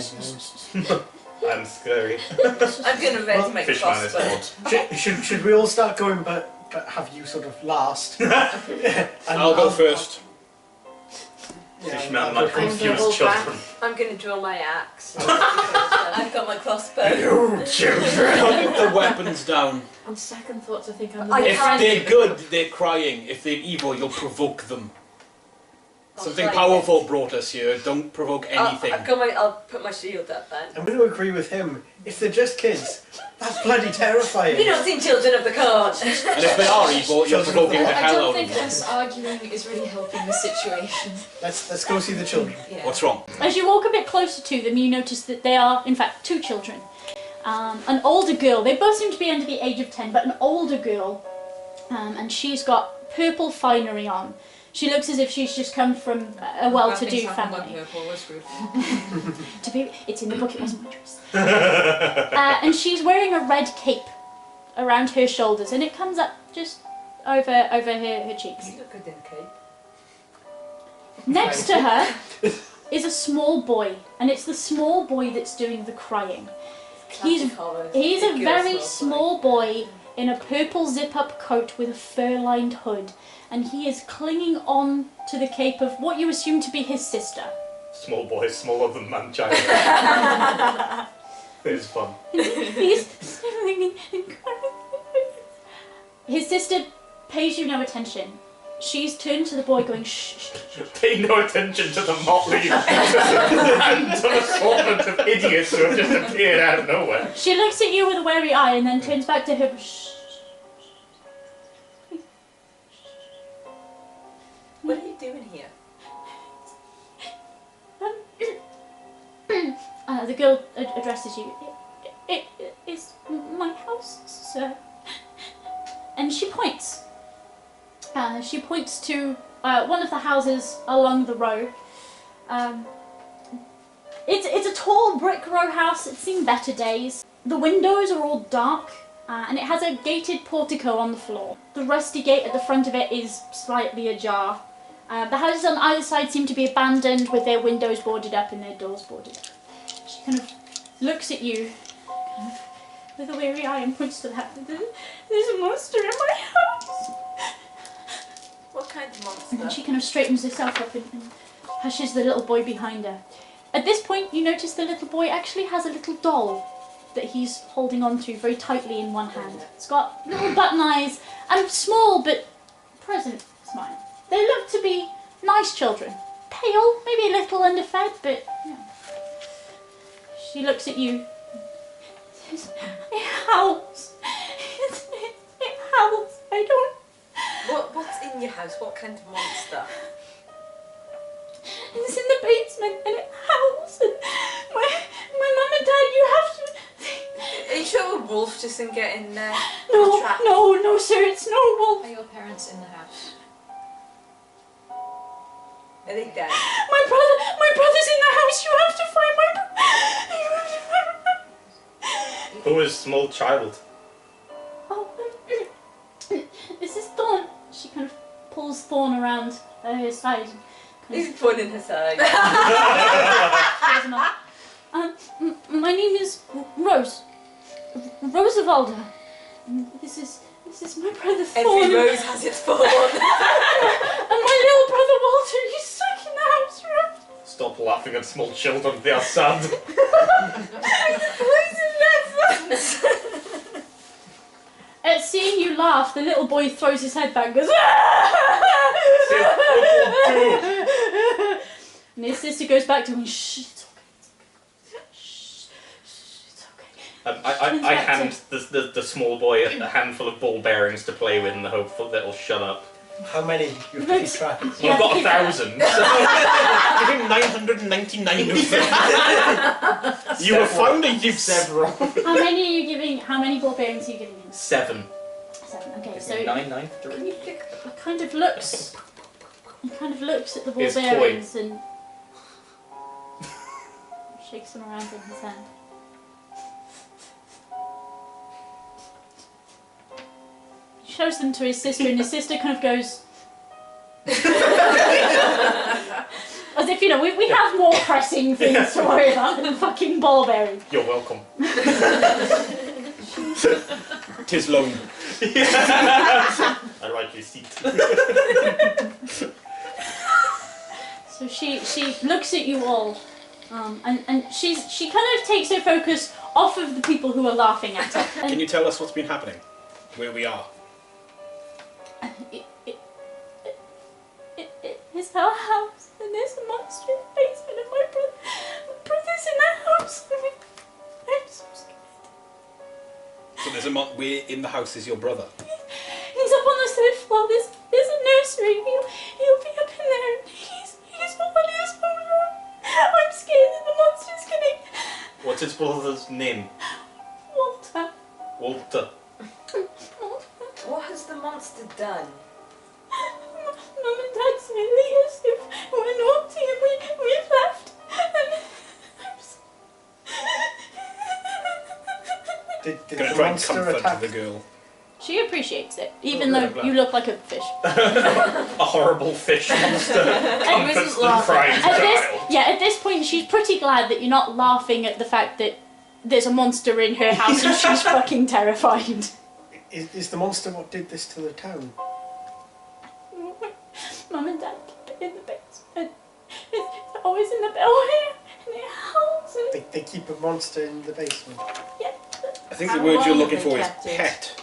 now. I'm scary. I'm going to ready my Fishman is crossbow. odd. Should we all start going, but have you sort of last? And I'll go first. Fishman like I'm confused double children. I'm going to draw my axe. I've got my crossbow. You children! Put the weapons down. On second thoughts, I think I'm I the If can't- they're good, they're crying. If they're evil, you'll provoke them. Something try powerful brought us here. Don't provoke anything. I'll put my shield up then. I'm going to agree with him. If they're just kids, that's bloody terrifying. You've not seen Children of the Corn. And if they are evil, you're provoking the I hell don't out think of them. us arguing is really helping the situation. Let's go see the children. Yeah. What's wrong? As you walk a bit closer to them, you notice that they are, in fact, two children. An older girl, they both seem to be under the age of 10, but an older girl, and she's got purple finery on. She looks as if she's just come from a well-to-do family. It's in the book, it wasn't my choice. And she's wearing a red cape around her shoulders, and it comes up just over her cheeks. You look good in a cape. Next to her is a small boy, and it's the small boy that's doing the crying. He's a very small boy in a purple zip-up coat with a fur-lined hood, and he is clinging on to the cape of what you assume to be his sister. Small boy, smaller than man-child. It was fun. He's sniveling and crying. His sister pays you no attention. She's turned to the boy going, shh, shh, shh. Pay no attention to the motley random assortment of idiots who have just appeared out of nowhere. She looks at you with a wary eye and then turns back to her. Shh. What are you doing here? The girl addresses you. It is my house, sir. And she points. She points to one of the houses along the row. It's a tall brick row house. It's seen better days. The windows are all dark, and it has a gated portico on the floor. The rusty gate at the front of it is slightly ajar. The houses on either side seem to be abandoned, with their windows boarded up and their doors boarded up. She kind of looks at you kind of with a weary eye and points to the house. There's a monster in my house. What kind of monster? And then she kind of straightens herself up and hushes the little boy behind her. At this point, you notice the little boy actually has a little doll that he's holding on to very tightly in one hand. It's got little button eyes and small but present smile. They look to be nice children. Pale, maybe a little underfed, but yeah. She looks at you. Says, it howls. It howls. I don't. What's in your house? What kind of monster? It's in the basement and it howls. And my mum and dad, you have to. Are you sure a wolf just didn't get in there? No, Trap. no, sir, it's no wolf. Are your parents in the house? Are they dead? My brother's in the house. You have to find my brother. Who is small child? Oh, this is Thorn. She kind of pulls Thorn around her side. He's fun in her side. My name is Rose. Rosavalda. This is my brother Thorn. Every rose has its thorn. And my little brother Walter, he's stuck in the house, right? Stop laughing at small children, they are sad. At seeing you laugh, the little boy throws his head back and goes, and his sister goes back to him, shh, it's okay. Shh, it's okay. I hand the small boy a handful of ball bearings to play with in the hope that it'll shut up. How many? You have to keep track. Well, I've got 1,000. Give him 999 of them. You have found a use. Several. How many are you giving? How many ball bearings are you giving him? 7. 7. Okay, so 9, 3. Can you pick he kind of looks. He kind of looks at the ball His bearings and shakes them around in his hand. He shows them to his sister, and his sister kind of goes. As if, we have more pressing things to worry about than fucking ball bearing. You're welcome. Tis loan. I write receipt. So she looks at you all, and she kind of takes her focus off of the people who are laughing at her. Can you tell us what's been happening? Where we are? It's our house, and there's a monster in the basement, and my brother's in that house. I'm so scared. So there's where in the house is your brother? He's up on the third floor. There's a nursery. He'll be up in there. He's all on his own. I'm scared that the monster's gonna. What's his brother's name? Walter. Walter. What has the monster done? Mum and Dad say as if we're naughty and we've left. Did Gonna the try and monster comfort attack? the girl. She appreciates it, even Oh, though good, I'm you look like a fish. A horrible fish monster comforts isn't the laughing. crying child. At this point, she's pretty glad that you're not laughing at the fact that there's a monster in her house and she's fucking terrified. Is the monster what did this to the town? Mum and Dad keep it in the basement. It's always in the bellway and it howls and They keep a monster in the basement. yeah. I think the How word long you're have looking they for is kept it? pet.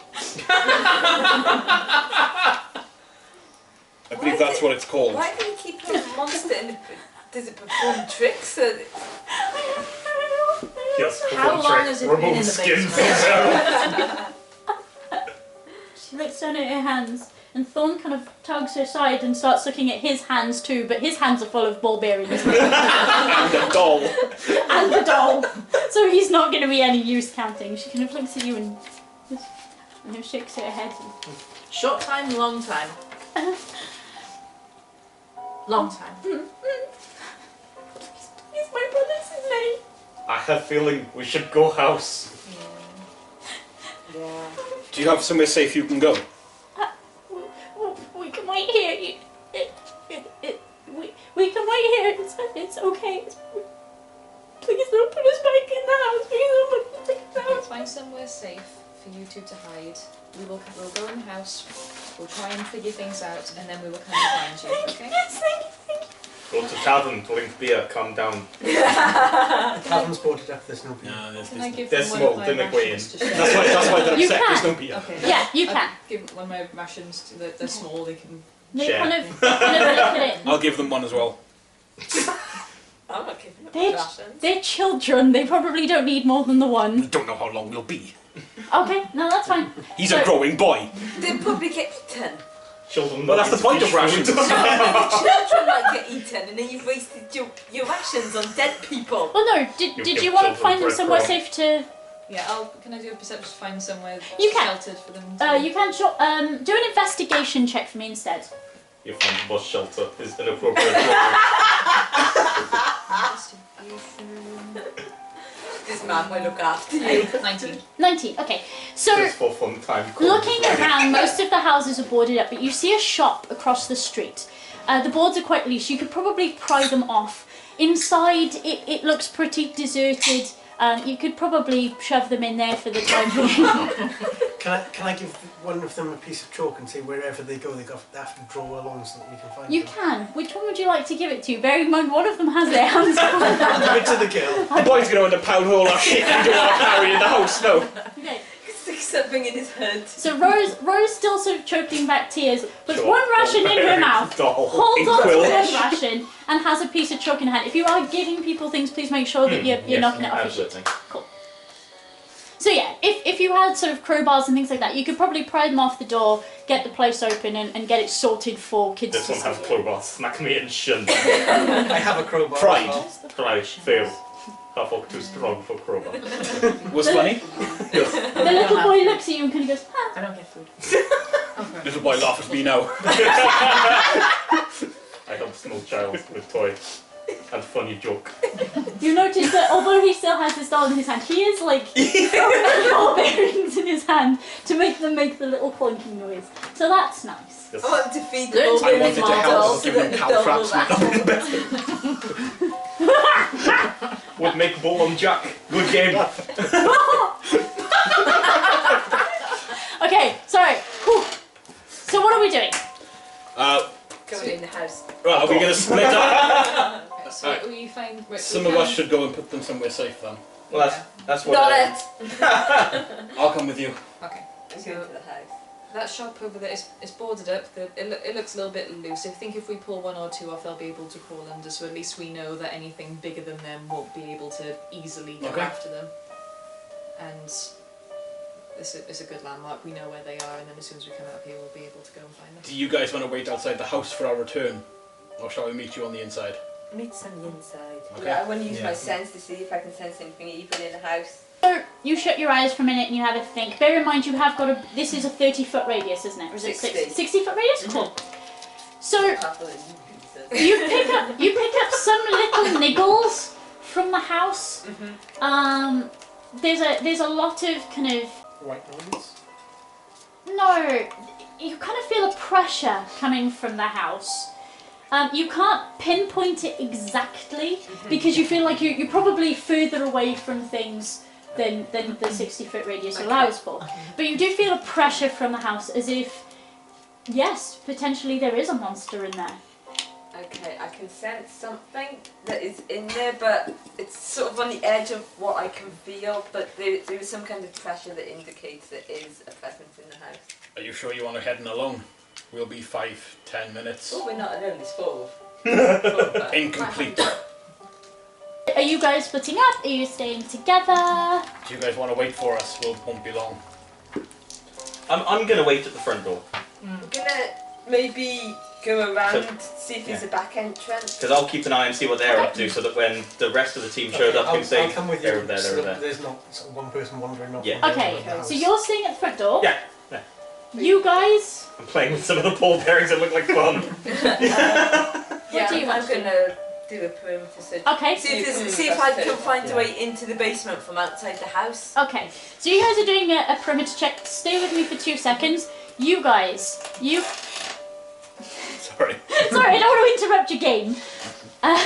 I believe that's what it's called. Why do you keep a monster in the... Does it perform tricks? Or... Yes, How long has it been in remove the skin basement? things out. She looks down at her hands and Thorn kind of tugs her side and starts looking at his hands too, but his hands are full of ball bearings And a doll. and the doll, so he's not going to be any use counting. She kind of looks at you and shakes her head. Short time, long time. Long time. He's my brother's name. I have a feeling we should go house. Yeah. Do you have somewhere safe you can go? We can wait here. We can wait here. It's okay. Please don't put us back in the house. Please don't put us back in the We'll house. find somewhere safe for you two to hide. We'll go in the house. We'll try and figure things out, and then we will come and find you. Okay? Yes, thank you. Go to tavern, drink beer, calm down. The tavern's boarded up, there's no beer. No, there's Can I give There's them one of small my dinner queen. rations to share? that's why they're You upset. can. There's no beer. Okay. Yeah, you I'll can. give one of my rations. They're small. They can. They Share. kind of look at it. I'll give them one as well. I'm not giving up They're, rations. they're children. They probably don't need more than the We one. don't know how long we'll be. Okay, no, that's fine. He's So- a growing boy. They'll probably get eaten. Children Well, that's the point of rations. No, the children might get eaten and then you've wasted your rations on dead people. Well, no. Did You you give want to children find them somewhere breadcrumb. safe to? Yeah. Can I do a perception to find somewhere You can. sheltered for them? To You can do an investigation check for me instead. You find the bus shelter is inappropriate. This man will look after you. 19. 19. Okay, so. Just for fun time. Looking around, most of the houses are boarded up, but you see a shop across the street. The boards are quite loose. You could probably pry them off. Inside, it looks pretty deserted. You could probably shove them in there for the time being. Can I give one of them a piece of chalk and say wherever they go they have to draw along so that we can find You them? can. Which one would you like to give it to? Bearing in mind, one of them has their hands full. Give it to the girl. The boy's going to end up pound hole of shit you don't want to carry in the house, no. Okay. Stick something in his head. So Rose still sort of choking back tears, puts Sure. one ration in her mouth, Doll. holds on to Quill. one ration, and has a piece of chalk in her hand. If you are giving people things, please make sure that you're Yes, knocking it off your sheet. absolutely. So yeah, if you had sort of crowbars and things like that, you could probably pry them off the door, get the place open, and get it sorted for kids This to one has see. crowbar. Smack me and shin. I have a crowbar. Pride. as well. Try, fail. Half too strong for crowbar. What's funny? Yes. The little boy looks at you and kind of goes, ah. I don't get food. Little boy laugh at me now. I have a small child with toy and funny joke. You notice that although he still has his doll in his hand, he is like throwing ball bearings in his hand to make them make the little clonking noise. So that's nice. Yes. I want to feed the Learn ball to I bearing wanted to help model them, so give that them the cow doll traps will laugh. Would make ball on Jack. Good game. Okay, sorry. Whew. So what are we doing? Going in the house. Right, are we going to split up? Some of us should go and put them somewhere safe then. Well, that's what. Not it! I'll come with you. Okay. Let's go to the house. That shop over there is boarded up. It looks a little bit loose. I think if we pull one or two off, they'll be able to crawl under. So at least we know that anything bigger than them won't be able to easily go after them. And it's a good landmark. We know where they are, and then as soon as we come out here, we'll be able to go and find them. Do you guys want to wait outside the house for our return? Or shall we meet you on the inside? Meet us on the inside. Okay. Yeah, I want to use Yeah. my sense to see if I can sense anything evil in the house. So you shut your eyes for a minute and you have a think. Bear in mind you have got a. This is a 30-foot radius, isn't it? Or is it 60-foot radius? Cool. So you pick up some little niggles from the house. There's a lot of kind of. White noise. No, you kind of feel a pressure coming from the house. You can't pinpoint it exactly because you feel like you're probably further away from things than the 60-foot radius allows for. But you do feel a pressure from the house as if, yes, potentially there is a monster in there. Okay, I can sense something that is in there, but it's sort of on the edge of what I can feel, but there is some kind of pressure that indicates there is a presence in the house. Are you sure you want to head in alone? We'll be 5-10 minutes. Oh, we're not alone, there's four. Incomplete. Are you guys splitting up? Are you staying together? Do you guys want to wait for us? We won't be long. I'm gonna wait at the front door. We're gonna maybe go around, see if there's a back entrance. Because I'll keep an eye and see what they're up to, so that when the rest of the team showed up, you can say, I'll come with you. they're over there, so they're over that there. There's not sort of one person wandering off. Yeah. Okay, so you're staying at the front door. Yeah. You guys. I'm playing with some of the ball bearings that look like fun. Yeah, do you want I'm to do? gonna do a perimeter search. Okay. See if I can find a way into the basement from outside the house. Okay, so you guys are doing a perimeter check. Stay with me for 2 seconds. You guys, Sorry. Sorry, I don't want to interrupt your game. Are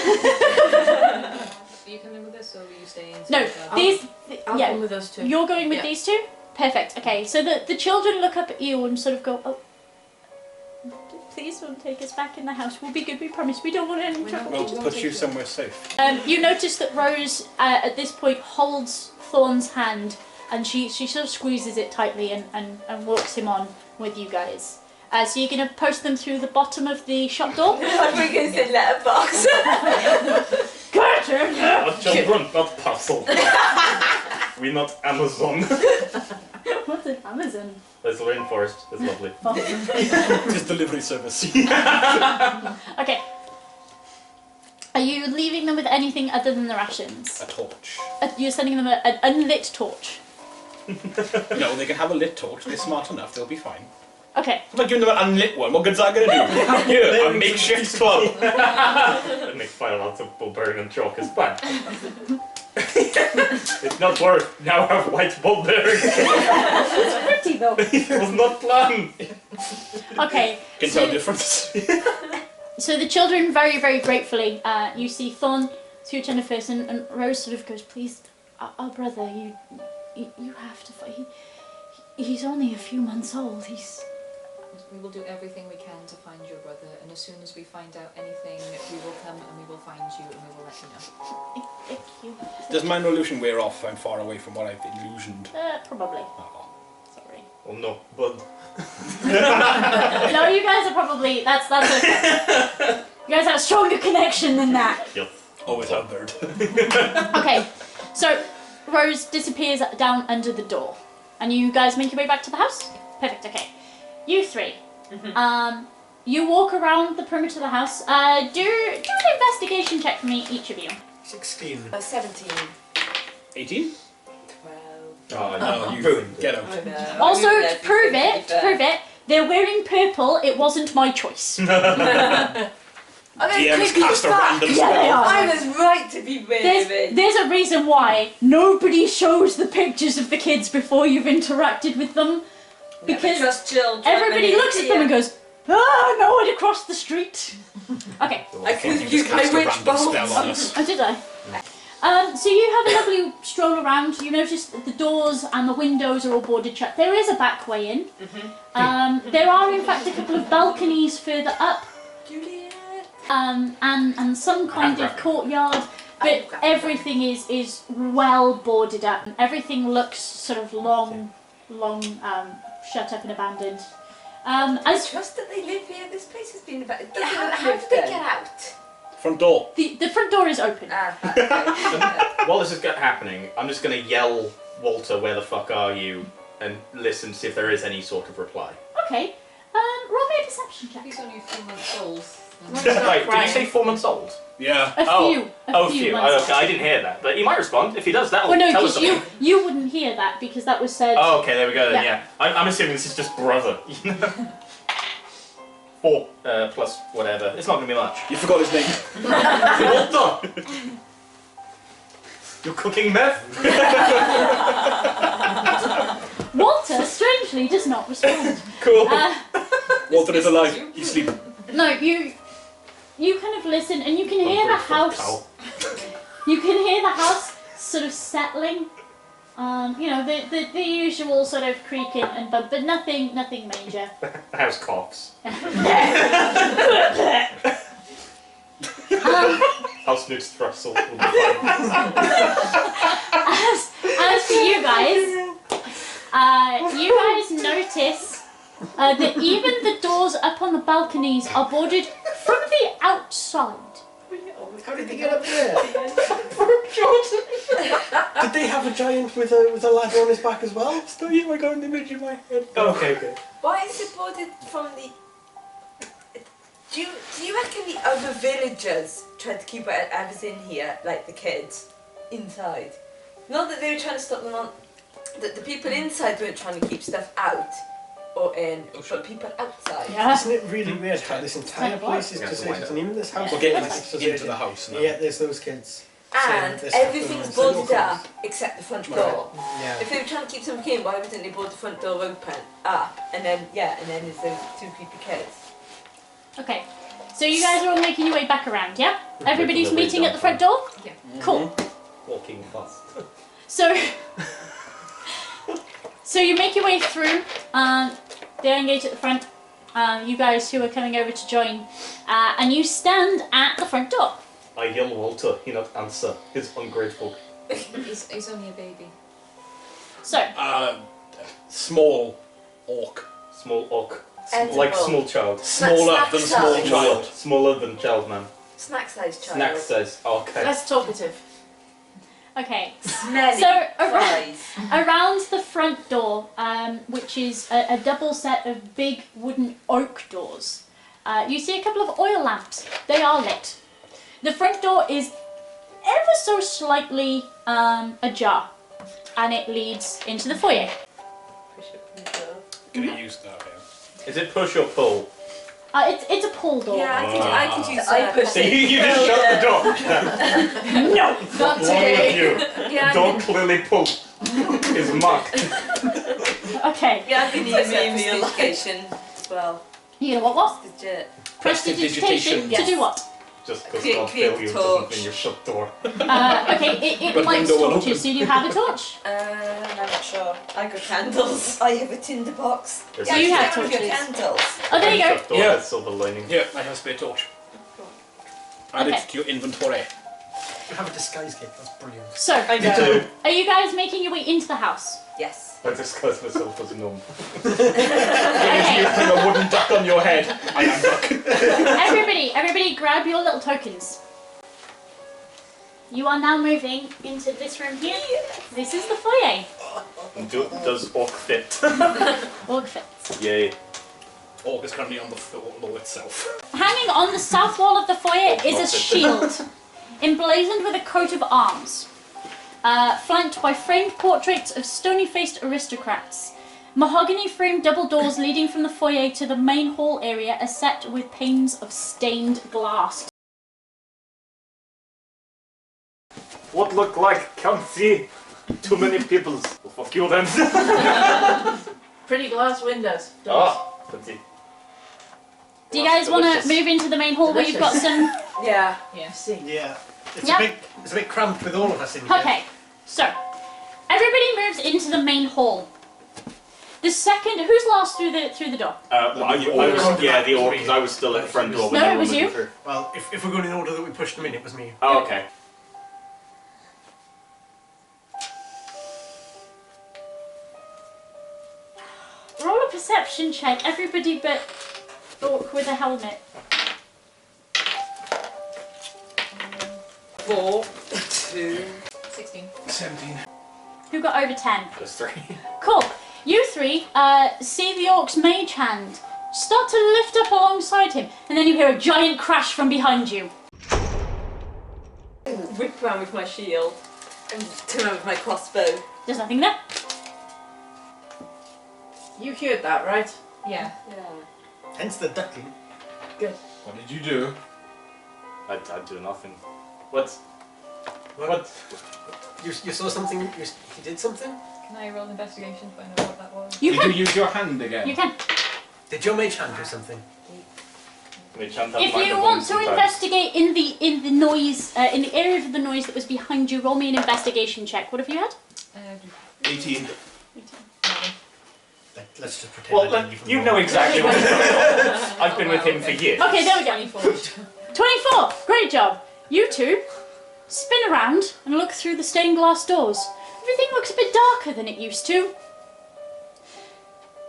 you coming with us, or are you staying? No, these. I'll Yeah, come with those two. you're going with Yeah. these two? Perfect. Okay, so the children look up at you and sort of go, oh, please don't take us back in the house. We'll be good, we promise. We don't want any trouble. We'll put you somewhere safe. You notice that Rose, at this point, holds Thorn's hand and she sort of squeezes it tightly and walks him on with you guys. So you're going to post them through the bottom of the shop door? I think it's a letterbox. Not children, not parcel. We're not Amazon. What's an Amazon? There's the rainforest, it's lovely. Just delivery service. Okay. Are you leaving them with anything other than the rations? A torch. You're sending them an unlit torch. No, they can have a lit torch. They're smart enough. They'll be fine. Okay. I'm not giving them an unlit one. What good's that going to do? Here, a makeshift club. That makes quite a lot of ball bearing and chalk, it's fine. It's not work. Now I have white ball bearings. It's pretty though. It was not planned. Okay. Can tell the difference. So the children very, very gratefully, you see Thorn to Jennifer and Rose sort of goes, please, our brother, you have to fight. He's only a few months old. We will do everything we can to find your brother, and as soon as we find out anything, we will come and we will find you and we will let you know. Thank you. Does my illusion wear off? I'm far away from what I've illusioned. Probably. Oh. Sorry. Oh no, but No, you guys are probably, that's okay. You guys have a stronger connection than that. yep. Always outbird. Okay, so Rose disappears down under the door. And you guys make your way back to the house? Perfect, okay. You three. You walk around the perimeter of the house. Do an investigation check for me, each of you. 16. 17. 18? 12. Oh, No, you you ruined get it. out. Also, to to prove it, they're wearing purple. It wasn't my choice. Oh, they DM's could be cast a back. random Yeah, they spell. are. I was right to be waving. There's a reason why nobody shows the pictures of the kids before you've interacted with them. Because trust children. everybody looks at them and goes, ah, no one across the street. Okay. I could have You used just my cast a witch random bolt. spell on us. Oh, did I? So you have a lovely stroll around. You notice that the doors and the windows are all boarded shut. There is a back way in. There are in fact a couple of balconies further up. Juliet. And some kind of courtyard. but everything is well boarded up. Everything looks sort of long shut up and abandoned. I trust that they live here. This place has been about. How did they get out? Front door. The front door is open. While this is happening, I'm just going to yell, Walter, where the fuck are you? And listen to see if there is any sort of reply. Okay. Roll me a perception check. He's only a few months old. Wait, did you say 4 months old? Yeah. A few months Okay, I didn't hear that. But he might respond. If he does, that'll well, no, tell us because something. you wouldn't hear that because that was said. Oh, okay, there we go then, Yeah. yeah. I'm assuming this is just brother. 4 plus whatever. It's not going to be much. You forgot his name. Walter! You're cooking meth? Walter strangely does not respond. Cool. Walter is alive. You sleep. No, you kind of listen and you can hear the house. You can hear the house sort of settling. You know, the usual sort of creaking and bump, but nothing major. The house coughs. House needs thrustle. Will be fine. As for you guys notice that even the doors up on the balconies are boarded from the outside. How did they get up there? Did they have a giant with a ladder on his back as well? Still, I got an image in my head. Okay. Why is it boarded from the? Do you reckon the other villagers tried to keep whatever's in here, like the kids, inside? Not that they were trying to stop them on. That the people inside weren't trying to keep stuff out or in, but people outside. Yeah. Isn't it really weird how this entire place is just like in this house? We're getting Associated. into the house now. Yeah, there's those kids. And There's everything's stuff going on. boarded up except the front door. Yeah. If they were trying to keep something in, why wouldn't they board the front door open up and then there's those 2 creepy kids? Okay, so you guys are all making your way back around, yeah? We're Everybody's making our way meeting down at the front door? Yeah. Cool. Walking fast. So you make your way through. They engage at the front. You guys who are coming over to join, and you stand at the front door. I yell Walter, he not answer. He's ungrateful. He's only a baby. So Small orc. Small orc. Edible. Like small child. Smaller than a small size. child. Smaller than child, man. Snack size child. Snack says, okay. Less talkative. okay, Smelly So, fries. around the front door, which is a double set of big wooden oak doors, you see a couple of oil lamps. They are lit. The front door is ever so slightly ajar, and it leads into the foyer. Gonna use that here. Is it push or pull? It's a pull door. Yeah, I could use I that. push So you just shut the door. No. Not One today. of you. Yeah, Don't clearly pull. Is marked. Okay. I can use prestidigitation as well. You know what? Legit. Prestidigitation Yes. to do what? Just because Create- God create fail you torch. doesn't mean you shut door. Okay, it But lights window will torches. open. So do you have a torch? I'm not sure. I got candles. I have a tinder box. There's So you have one of your torches. candles. Oh, there you go. Shut door Yeah. has silver lining. Here, I have a spare torch. Add Okay. it to your inventory. You have a disguise kit. That's brilliant. So, I know. are you guys making your way into the house? Yes. I disguise myself as a gnome. Okay. You bring a wooden duck on your head. I am duck. Everybody grab your little tokens. You are now moving into this room here. This is the foyer. Does orc fit? Orc fits. Yay. Orc is currently on the floor itself. Hanging on the south wall of the foyer is a shield, emblazoned with a coat of arms, flanked by framed portraits of stony-faced aristocrats. Mahogany-framed double doors leading from the foyer to the main hall area are set with panes of stained glass. What look like? Can't see. Too many peoples. Well, fuck you then. Pretty glass windows. Oh, pretty. Do you guys want to Delicious. move into the main hall where you've got some... Yeah. Yeah. See. Yeah. It's Yeah. a bit cramped with all of us in here. Okay, so everybody moves into the main hall. The second, who's last through the door? Well, I was, yeah, the orc, because I was still at the front door when No, they it were was moving you. through. Well, if we're going in order that we pushed them in, it was me. Oh, okay. Roll a perception check, everybody but Orc with a helmet. 4, 2. 16. 17. Who got over 10? +3. Cool. You three see the Orc's mage hand start to lift up alongside him, and then you hear a giant crash from behind you. Whip around with my shield and turn around with my crossbow. There's nothing there. You heard that, right? Yeah. Yeah. Hence the ducking. Good. What did you do? I'd do nothing. What? You saw something? You did something? Can I roll an investigation to find out what that was? You Did can. you use your hand again? You can. Did your mage hand do something? If you want to investigate in the noise, in the area of the noise that was behind you, roll me an investigation check. What have you had? 18. Let's just pretend. I Well, didn't even you know exactly what he's going on. I've been with him for years. Okay, there we go. 24. 24. Great job. You two spin around and look through the stained glass doors. Everything looks a bit darker than it used to.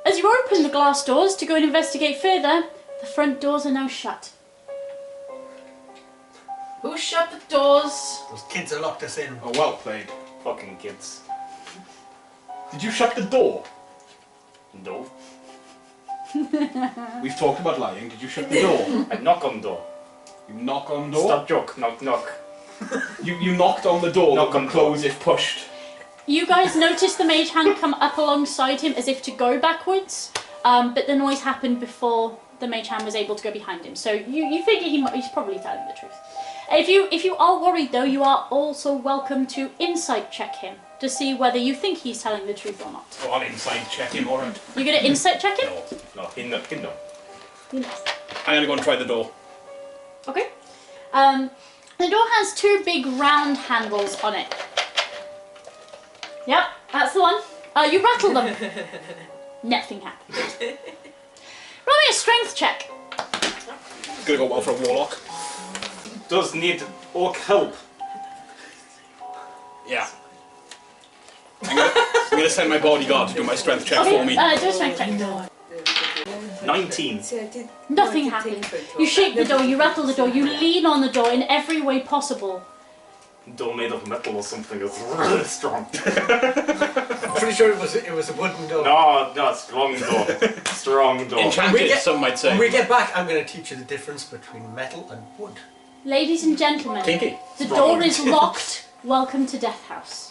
As you open the glass doors to go and investigate further, the front doors are now shut. Who shut the doors? Those kids have locked us in. Oh, well played. Fucking kids. Did you shut the door? No. We've talked about lying. Did you shut the door? I knock on door. You knock on door? Stop joke. Knock knock. You knocked on the door. Knock Knock on on close if pushed. You guys notice the mage hand come up alongside him as if to go backwards, but the noise happened before the mage hand was able to go behind him. So you figure he's probably telling the truth. If you are worried though, you are also welcome to insight check him to see whether you think he's telling the truth or not. Oh, I'll inside check him, alright. You're gonna insight check him? No, he no. I'm gonna go and try the door. Okay. The door has two big round handles on it. Yep, that's the one. You rattle them. Nothing happened. Roll me a strength check. Gonna go well for a warlock. Does need orc help. Yeah. I'm gonna send my bodyguard to do my strength check Okay, for me. do a strength check. 19. Nothing happens. You shake the door, you rattle the door, you lean on the door in every way possible. Door made of metal or something. It's really strong. I'm pretty sure it was a wooden door. No, strong door. Strong door. Enchanted, some might When say. we get back, I'm going to teach you the difference between metal and wood. Ladies and gentlemen, Kinky. the door is locked. Welcome to Death House.